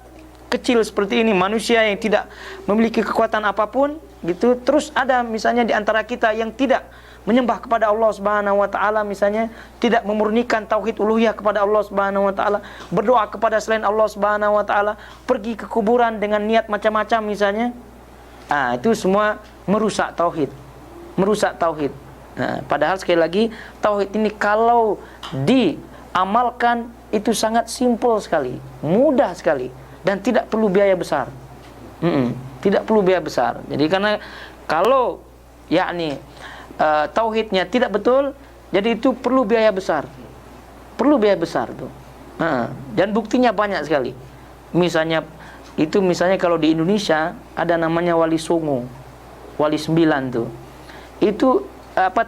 kecil seperti ini, manusia yang tidak memiliki kekuatan apapun gitu. Terus ada misalnya di antara kita yang tidak menyembah kepada Allah Subhanahu wa taala, misalnya tidak memurnikan tauhid uluhiyah kepada Allah Subhanahu wa taala, berdoa kepada selain Allah Subhanahu wa taala, pergi ke kuburan dengan niat macam-macam misalnya. Itu semua merusak tauhid. Merusak tauhid. Nah, padahal sekali lagi tauhid ini kalau diamalkan itu sangat simpel sekali, mudah sekali, dan tidak perlu biaya besar. Tidak perlu biaya besar. Jadi karena kalau yakni tauhidnya tidak betul, jadi itu perlu biaya besar. Perlu biaya besar tuh. Dan buktinya banyak sekali. Misalnya kalau di Indonesia ada namanya Wali Songo, Wali 9 tuh. Itu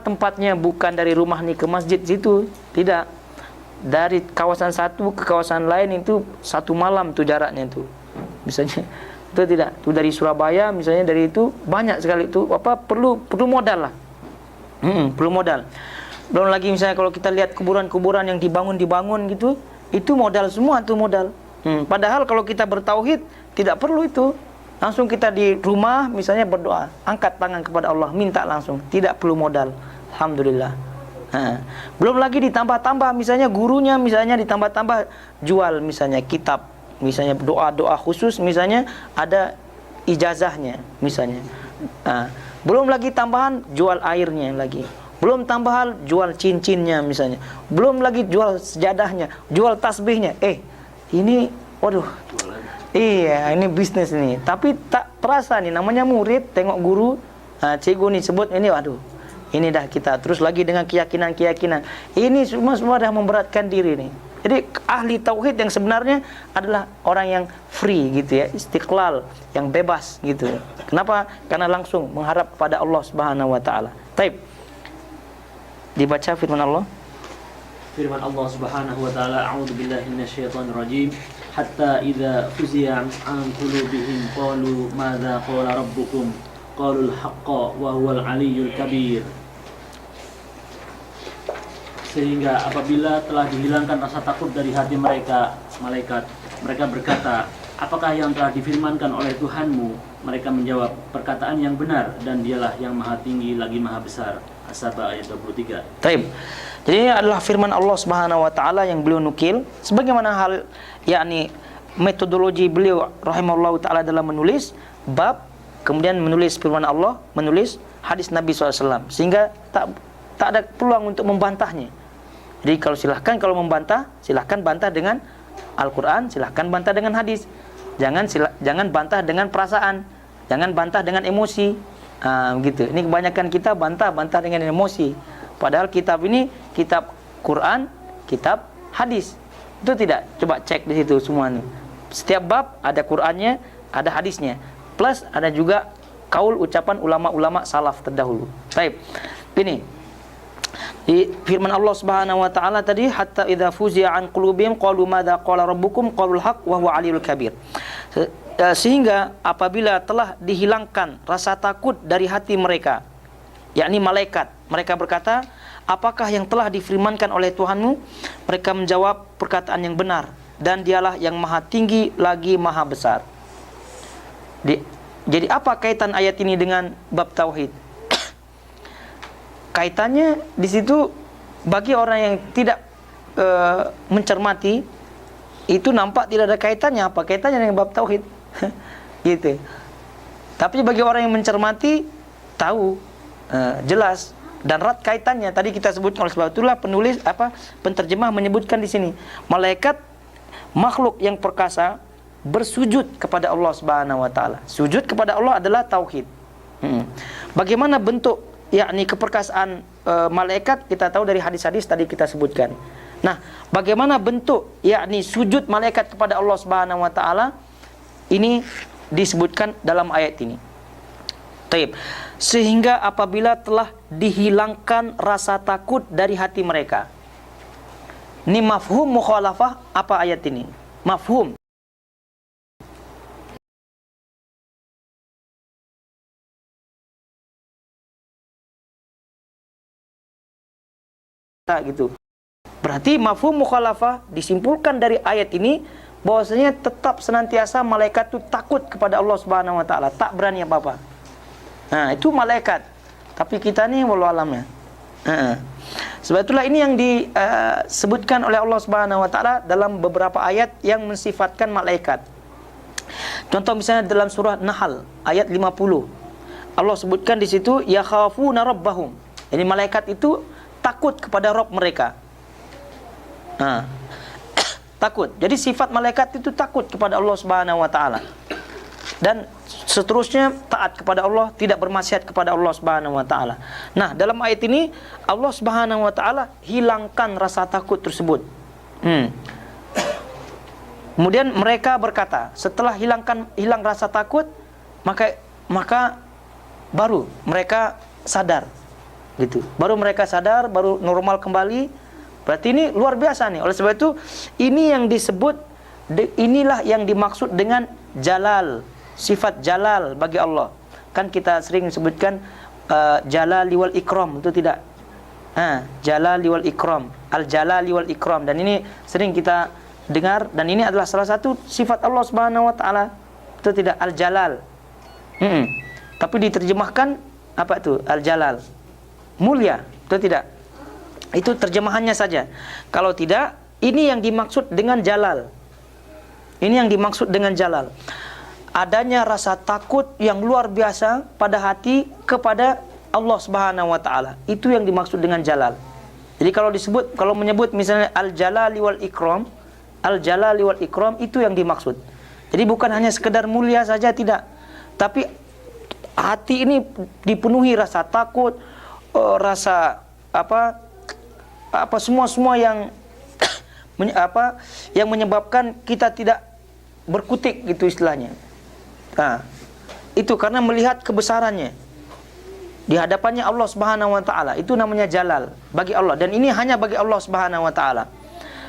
tempatnya bukan dari rumah nih ke masjid situ, tidak. Dari kawasan satu ke kawasan lain itu 1 malam tuh jaraknya tuh. Misalnya itu tidak. Itu dari Surabaya misalnya, dari itu banyak sekali itu perlu modal lah. Perlu modal. Belum lagi misalnya kalau kita lihat kuburan-kuburan yang dibangun gitu, itu modal semua tuh modal. Padahal kalau kita bertauhid tidak perlu itu. Langsung kita di rumah misalnya berdoa, angkat tangan kepada Allah, minta langsung, tidak perlu modal. Alhamdulillah. Belum lagi ditambah-tambah misalnya gurunya, misalnya ditambah-tambah jual misalnya kitab, misalnya doa-doa khusus, misalnya ada ijazahnya misalnya. Belum lagi tambahan jual airnya lagi. Belum tambahan jual cincinnya misalnya. Belum lagi jual sejadahnya, jual tasbihnya. Ini waduh. Iya, ini bisnis nih. Tapi tak terasa nih, namanya murid, tengok guru, cikgu nih sebut ini, waduh. Ini dah kita. Terus lagi dengan keyakinan-keyakinan. Ini semua dah memberatkan diri nih. Jadi ahli tauhid yang sebenarnya adalah orang yang free gitu ya, istiqlal, yang bebas gitu. Kenapa? Karena langsung mengharap kepada Allah Subhanahu wa taala. Baik. Dibaca firman Allah. Firman Allah Subhanahu wa taala, a'udzubillahi minasyaitonir rajim. Hatta idza fuzi'a an qulubihim qalu madza qala rabbukum qalul haqqa wa huwal aliyyul kabir. Sehingga apabila telah dihilangkan rasa takut dari hati mereka berkata, apakah yang telah difirmankan oleh Tuhanmu? Mereka menjawab, perkataan yang benar, dan dialah yang maha tinggi lagi maha besar. As-Saba ayat 23. Taib. Jadi ini adalah firman Allah Subhanahu wa taala yang beliau nukil sebagaimana hal yakni metodologi beliau rahimahullah taala dalam menulis bab, kemudian menulis firman Allah, menulis hadis Nabi SAW, sehingga tak ada peluang untuk membantahnya. Jadi kalau membantah, silahkan bantah dengan Al-Quran, silahkan bantah dengan hadis. Jangan bantah dengan perasaan, jangan bantah dengan emosi. Gitu. Ini kebanyakan kita bantah dengan emosi. Padahal kitab ini kitab Quran, kitab hadis. Itu tidak. Coba cek di situ semuanya. Setiap bab ada Qurannya, ada hadisnya. Plus ada juga kaul ucapan ulama-ulama salaf terdahulu. Baik. Ini di firman Allah Subhanahu wa taala tadi, hatta idza fuzi'a an qulubihim qalu madza qala rabbukum qalul haqq wa huwa aliyul kabir. Sehingga apabila telah dihilangkan rasa takut dari hati mereka, yakni malaikat, mereka berkata, apakah yang telah difirmankan oleh Tuhanmu? Mereka menjawab, perkataan yang benar, dan dialah yang maha tinggi lagi maha besar. Jadi apa kaitan ayat ini dengan bab tauhid? Kaitannya di situ bagi orang yang tidak mencermati, itu nampak tidak ada kaitannya. Apa kaitannya dengan bab tauhid? Gitu. Tapi bagi orang yang mencermati, tahu jelas dan erat kaitannya. Tadi kita sebutkan, oleh sebab itulah penterjemah menyebutkan di sini, malaikat makhluk yang perkasa bersujud kepada Allah Subhanahu wa taala. Sujud kepada Allah adalah tauhid. Bagaimana bentuk yakni keperkasaan malaikat, kita tahu dari hadis-hadis tadi kita sebutkan. Nah, bagaimana bentuk yakni sujud malaikat kepada Allah Subhanahu wa taala? Ini disebutkan dalam ayat ini. Taib. Sehingga apabila telah dihilangkan rasa takut dari hati mereka. Ini mafhum mukhalafah apa ayat ini? Mafhum. gitu. Berarti mafhum mukhalafah disimpulkan dari ayat ini bahwasanya tetap senantiasa malaikat itu takut kepada Allah Subhanahu wa taala, tak berani apa-apa. Nah, itu malaikat. Tapi kita ni wallahu alamnya. Sebab itulah ini yang disebutkan oleh Allah Subhanahu wa taala dalam beberapa ayat yang mensifatkan malaikat. Contoh misalnya dalam surah Nahl ayat 50. Allah sebutkan di situ yakhafuna rabbahum. Jadi malaikat itu takut kepada Rabb mereka. Takut. Jadi sifat malaikat itu takut kepada Allah Subhanahu wa taala. Dan seterusnya taat kepada Allah, tidak bermaksiat kepada Allah Subhanahu wa taala. Nah, dalam ayat ini Allah Subhanahu wa taala hilangkan rasa takut tersebut. Kemudian mereka berkata, setelah hilang rasa takut, maka baru mereka sadar. Gitu. Baru mereka sadar, baru normal kembali. Berarti ini luar biasa nih. Oleh sebab itu, ini yang disebut, inilah yang dimaksud dengan jalal, sifat jalal bagi Allah. Kan kita sering sebutkan jalali wal ikram, itu tidak? Jalali wal ikram, al jalali wal ikram. Dan ini sering kita dengar, dan ini adalah salah satu sifat Allah Subhanahu wa taala. Itu tidak, al jalal. Tapi diterjemahkan apa itu? Al jalal. Mulia, itu tidak? Itu terjemahannya saja. Kalau tidak, ini yang dimaksud dengan jalal. Ini yang dimaksud dengan jalal. Adanya rasa takut yang luar biasa pada hati kepada Allah Subhanahu wa taala. Itu yang dimaksud dengan jalal. Jadi kalau menyebut misalnya al-jalali wal ikram, al-jalali wal ikram, itu yang dimaksud. Jadi bukan hanya sekedar mulia saja, tidak. Tapi hati ini dipenuhi rasa takut, rasa semua yang yang menyebabkan kita tidak berkutik, gitu istilahnya. Itu karena melihat kebesarannya di hadapannya Allah Subhanahu wa taala. Itu namanya jalal bagi Allah, dan ini hanya bagi Allah Subhanahu wa taala.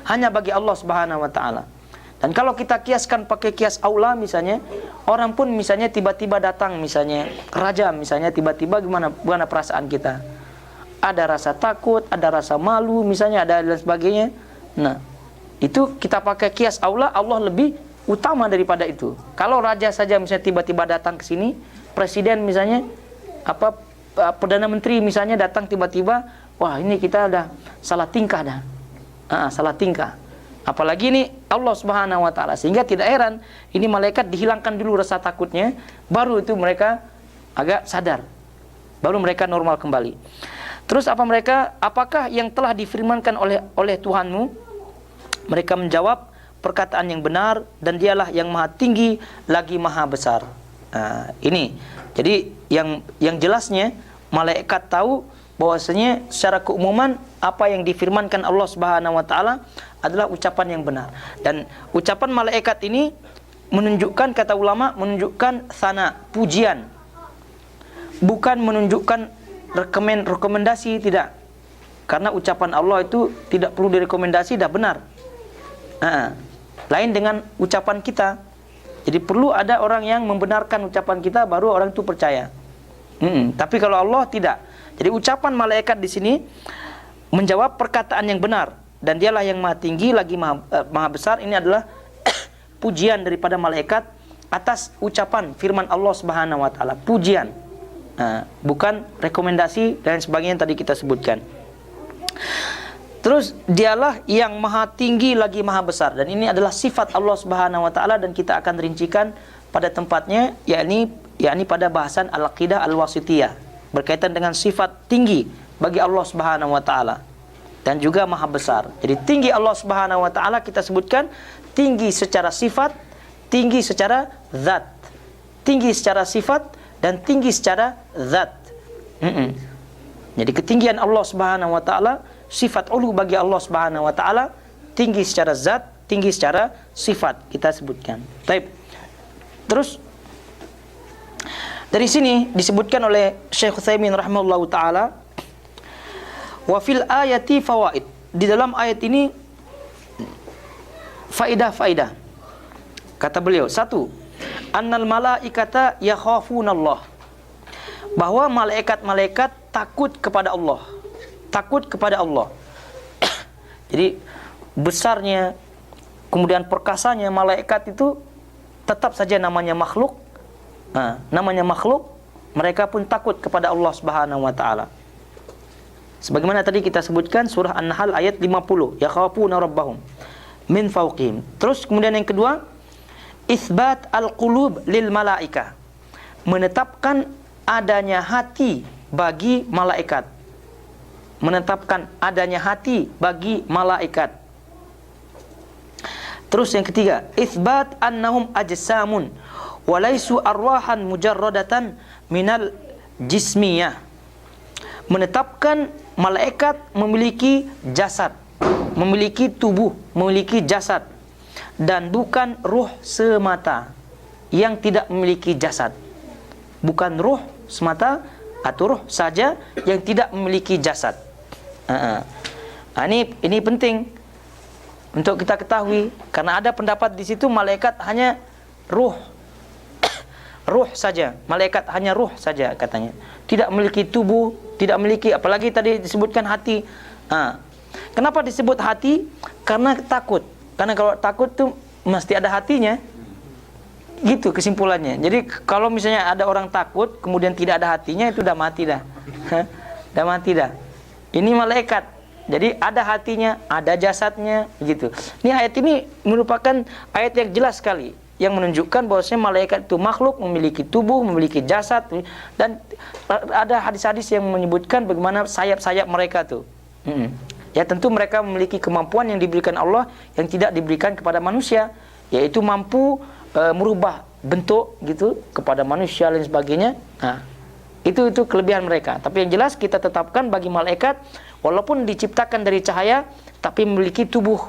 Hanya bagi Allah Subhanahu wa taala. Dan kalau kita kiaskan pakai kias aula, misalnya orang pun misalnya tiba-tiba datang, misalnya raja, misalnya tiba-tiba gimana perasaan kita? Ada rasa takut, ada rasa malu, misalnya ada dan sebagainya. Nah, itu kita pakai kias aula, Allah lebih utama daripada itu. Kalau raja saja misalnya tiba-tiba datang ke sini, presiden misalnya, perdana menteri misalnya datang tiba-tiba, wah ini kita udah salah tingkah dah. Salah tingkah. Apalagi ini Allah Subhanahu wa taala. Sehingga tidak heran ini malaikat dihilangkan dulu rasa takutnya, baru itu mereka agak sadar. Baru mereka normal kembali. Terus apakah yang telah difirmankan oleh Tuhanmu? Mereka menjawab, perkataan yang benar, dan dialah yang maha tinggi lagi maha besar. Ini. Jadi yang jelasnya malaikat tahu bahwasanya secara keumuman apa yang difirmankan Allah Subhanahu wa taala adalah ucapan yang benar. Dan ucapan malaikat ini menunjukkan, kata ulama, menunjukkan sana, pujian. Bukan menunjukkan rekomendasi, tidak. Karena ucapan Allah itu tidak perlu direkomendasi, dah benar. Lain dengan ucapan kita. Jadi perlu ada orang yang membenarkan ucapan kita, baru orang itu percaya. Tapi kalau Allah tidak. Jadi ucapan malaikat di sini menjawab perkataan yang benar, dan dialah yang maha tinggi lagi maha besar. Ini adalah pujian daripada malaikat atas ucapan firman Allah Subhanahu wa taala. Pujian. Bukan rekomendasi dan sebagainya yang tadi kita sebutkan. Terus dialah yang maha tinggi lagi maha besar, dan ini adalah sifat Allah Subhanahu wa taala, dan kita akan rincikan pada tempatnya, yakni pada bahasan al-aqidah al-wasithiyah, berkaitan dengan sifat tinggi bagi Allah Subhanahu wa taala dan juga maha besar. Jadi tinggi Allah Subhanahu wa taala kita sebutkan tinggi secara sifat, tinggi secara zat. Tinggi secara sifat dan tinggi secara zat. Jadi ketinggian Allah Subhanahu wa taala, sifat ulu bagi Allah Subhanahu wa taala, tinggi secara zat, tinggi secara sifat kita sebutkan. Baik. Terus dari sini disebutkan oleh Syekh Utsaimin rahimahullahu taala, wa fil ayati fawaid. Di dalam ayat ini faidah-faidah. Kata beliau, satu, annal malaikata yakhafunallah. Bahwa malaikat-malaikat takut kepada Allah. Takut kepada Allah. Jadi besarnya, kemudian perkasanya malaikat itu tetap saja namanya makhluk. Namanya makhluk, mereka pun takut kepada Allah Subhanahu wa taala. Sebagaimana tadi kita sebutkan surah An-Nahl ayat 50, yakhafuna rabbahum min fawqihim. Terus kemudian yang kedua, isbat al-qulub lil malaikah. Menetapkan adanya hati bagi malaikat. Menetapkan adanya hati bagi malaikat. Terus yang ketiga, isbat annahum ajsamun walaisu arwahan mujarradatan minal jismiyah. Menetapkan malaikat memiliki jasad, memiliki tubuh, memiliki jasad, dan bukan ruh semata yang tidak memiliki jasad. Bukan ruh semata atau ruh saja yang tidak memiliki jasad. Ini penting untuk kita ketahui, karena ada pendapat di situ malaikat hanya ruh. Ruh saja, malaikat hanya ruh saja katanya. Tidak memiliki tubuh, tidak memiliki, apalagi tadi disebutkan hati. Kenapa disebut hati? Karena takut. Karena kalau takut tuh mesti ada hatinya. Gitu kesimpulannya. Jadi kalau misalnya ada orang takut kemudian tidak ada hatinya, itu udah mati dah. Udah mati dah. Ini malaikat. Jadi ada hatinya, ada jasadnya, begitu. Ini ayat ini merupakan ayat yang jelas sekali, yang menunjukkan bahwasanya malaikat itu makhluk, memiliki tubuh, memiliki jasad, dan ada hadis-hadis yang menyebutkan bagaimana sayap-sayap mereka tuh. Ya tentu mereka memiliki kemampuan yang diberikan Allah yang tidak diberikan kepada manusia, yaitu mampu merubah bentuk gitu kepada manusia dan sebagainya. Itu kelebihan mereka. Tapi yang jelas kita tetapkan bagi malaikat, walaupun diciptakan dari cahaya, tapi memiliki tubuh,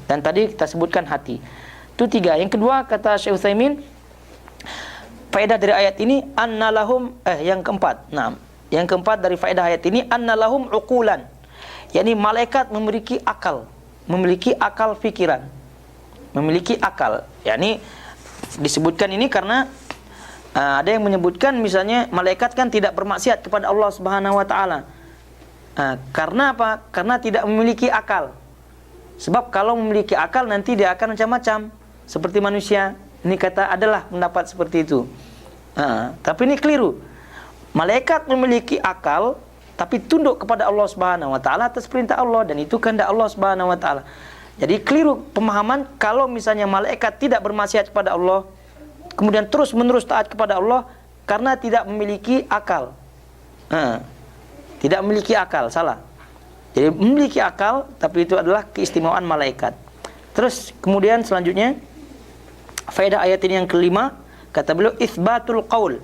Dan tadi kita sebutkan hati. Itu 3. Yang kedua kata Syekh Utsaimin, faedah dari ayat ini annalahum yang keempat. Yang keempat dari faedah ayat ini annalahum uqulan. yakni malaikat memiliki akal pikiran, memiliki akal. Yakni disebutkan ini karena ada yang menyebutkan misalnya malaikat kan tidak bermaksiat kepada Allah Subhanahu wa taala. Karena apa? Karena tidak memiliki akal. Sebab kalau memiliki akal nanti dia akan macam-macam seperti manusia. Ini kata adalah pendapat seperti itu. Tapi ini keliru. Malaikat memiliki akal tapi tunduk kepada Allah Subhanahu wa taala atas perintah Allah, dan itu kehendak Allah Subhanahu wa taala. Jadi keliru pemahaman kalau misalnya malaikat tidak bermaksiat kepada Allah kemudian terus-menerus taat kepada Allah karena tidak memiliki akal. Tidak memiliki akal, salah. Jadi memiliki akal, tapi itu adalah keistimewaan malaikat. Terus kemudian selanjutnya faedah ayat ini yang kelima, kata beliau itsbatul qaul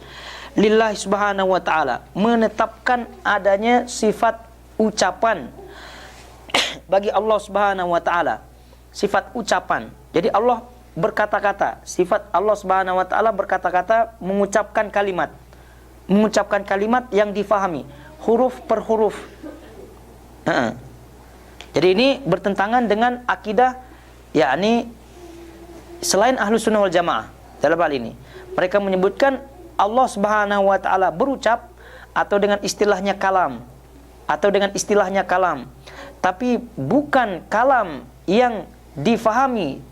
lillahi subhanahu wa ta'ala, menetapkan adanya sifat ucapan bagi Allah Subhanahu wa ta'ala, sifat ucapan. Jadi Allah berkata-kata, sifat Allah Subhanahu wa ta'ala berkata-kata, mengucapkan kalimat yang difahami huruf per huruf. Jadi ini bertentangan dengan akidah, yakni selain Ahlus Sunnah wal Jamaah. Dalam hal ini mereka menyebutkan Allah Subhanahu wa taala berucap atau dengan istilahnya kalam, tapi bukan kalam yang difahami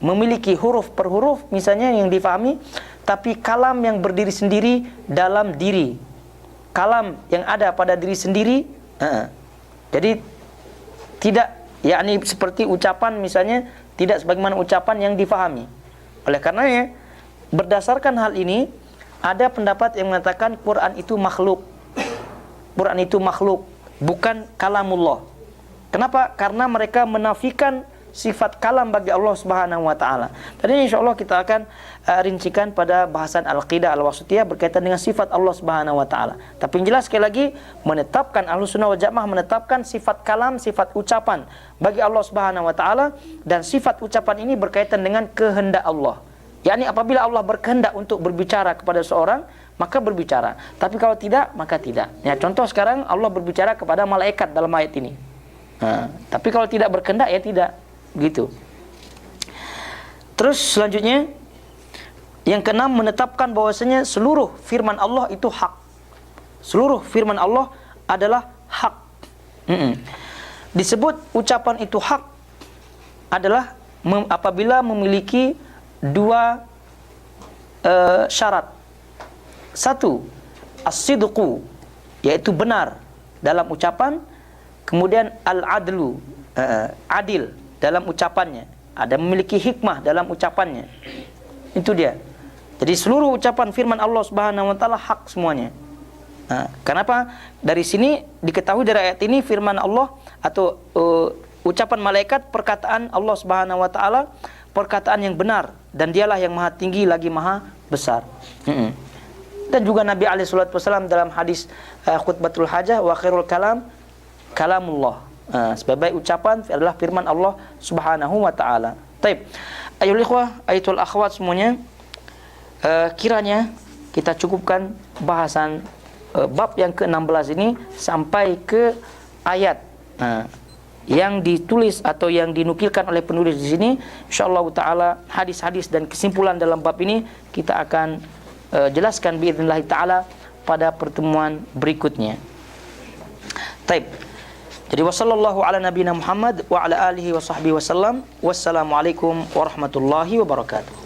memiliki huruf per huruf misalnya yang difahami, tapi kalam yang berdiri sendiri dalam diri, kalam yang ada pada diri sendiri. Jadi tidak, yakni seperti ucapan misalnya tidak sebagaimana ucapan yang difahami. Oleh karenanya berdasarkan hal ini ada pendapat yang mengatakan Quran itu makhluk, bukan kalamullah. Kenapa? Karena mereka menafikan sifat kalam bagi Allah Subhanahu wa taala. Tadi insyaallah kita akan rincikan pada bahasan Al-Aqidah Al-Wasithiyah berkaitan dengan sifat Allah Subhanahu wa taala. Tapi yang jelas sekali lagi menetapkan Ahlus Sunnah wal Jamaah menetapkan sifat kalam, sifat ucapan bagi Allah Subhanahu wa taala, dan sifat ucapan ini berkaitan dengan kehendak Allah. Yakni apabila Allah berkehendak untuk berbicara kepada seorang, maka berbicara. Tapi kalau tidak, maka tidak. Ya, contoh sekarang Allah berbicara kepada malaikat dalam ayat ini. Tapi kalau tidak berkehendak, ya tidak. Gitu. Terus selanjutnya yang keenam, menetapkan bahwasanya seluruh firman Allah itu hak. Seluruh firman Allah adalah hak. disebut ucapan itu hak adalah apabila memiliki dua syarat. Satu, as-sidqu, yaitu benar dalam ucapan. Kemudian al-adlu, adil dalam ucapannya, ada memiliki hikmah dalam ucapannya. Itu dia. Jadi seluruh ucapan firman Allah Subhanahu wa taala hak semuanya. Kenapa? Dari sini diketahui dari ayat ini firman Allah atau ucapan malaikat, perkataan Allah Subhanahu wa taala, perkataan yang benar, dan dialah yang maha tinggi lagi maha besar. Dan juga Nabi alaihi salatu wasallam dalam hadis khutbatul hajah, wa khairul kalam kalamullah. Sebaik ucapan adalah firman Allah Subhanahu wa taala. Baik. Ayol ikhwah, ayatul akhwat semuanya, kiranya kita cukupkan bahasan bab yang ke-16 ini sampai ke ayat yang ditulis atau yang dinukilkan oleh penulis di sini. Insyaallah taala hadis-hadis dan kesimpulan dalam bab ini kita akan jelaskan biidznillah taala pada pertemuan berikutnya. Taib. Jadi wassallallahu ala nabiyina Muhammad wa ala alihi wa sahbihi wasallam. Wassalamualaikum warahmatullahi wabarakatuh.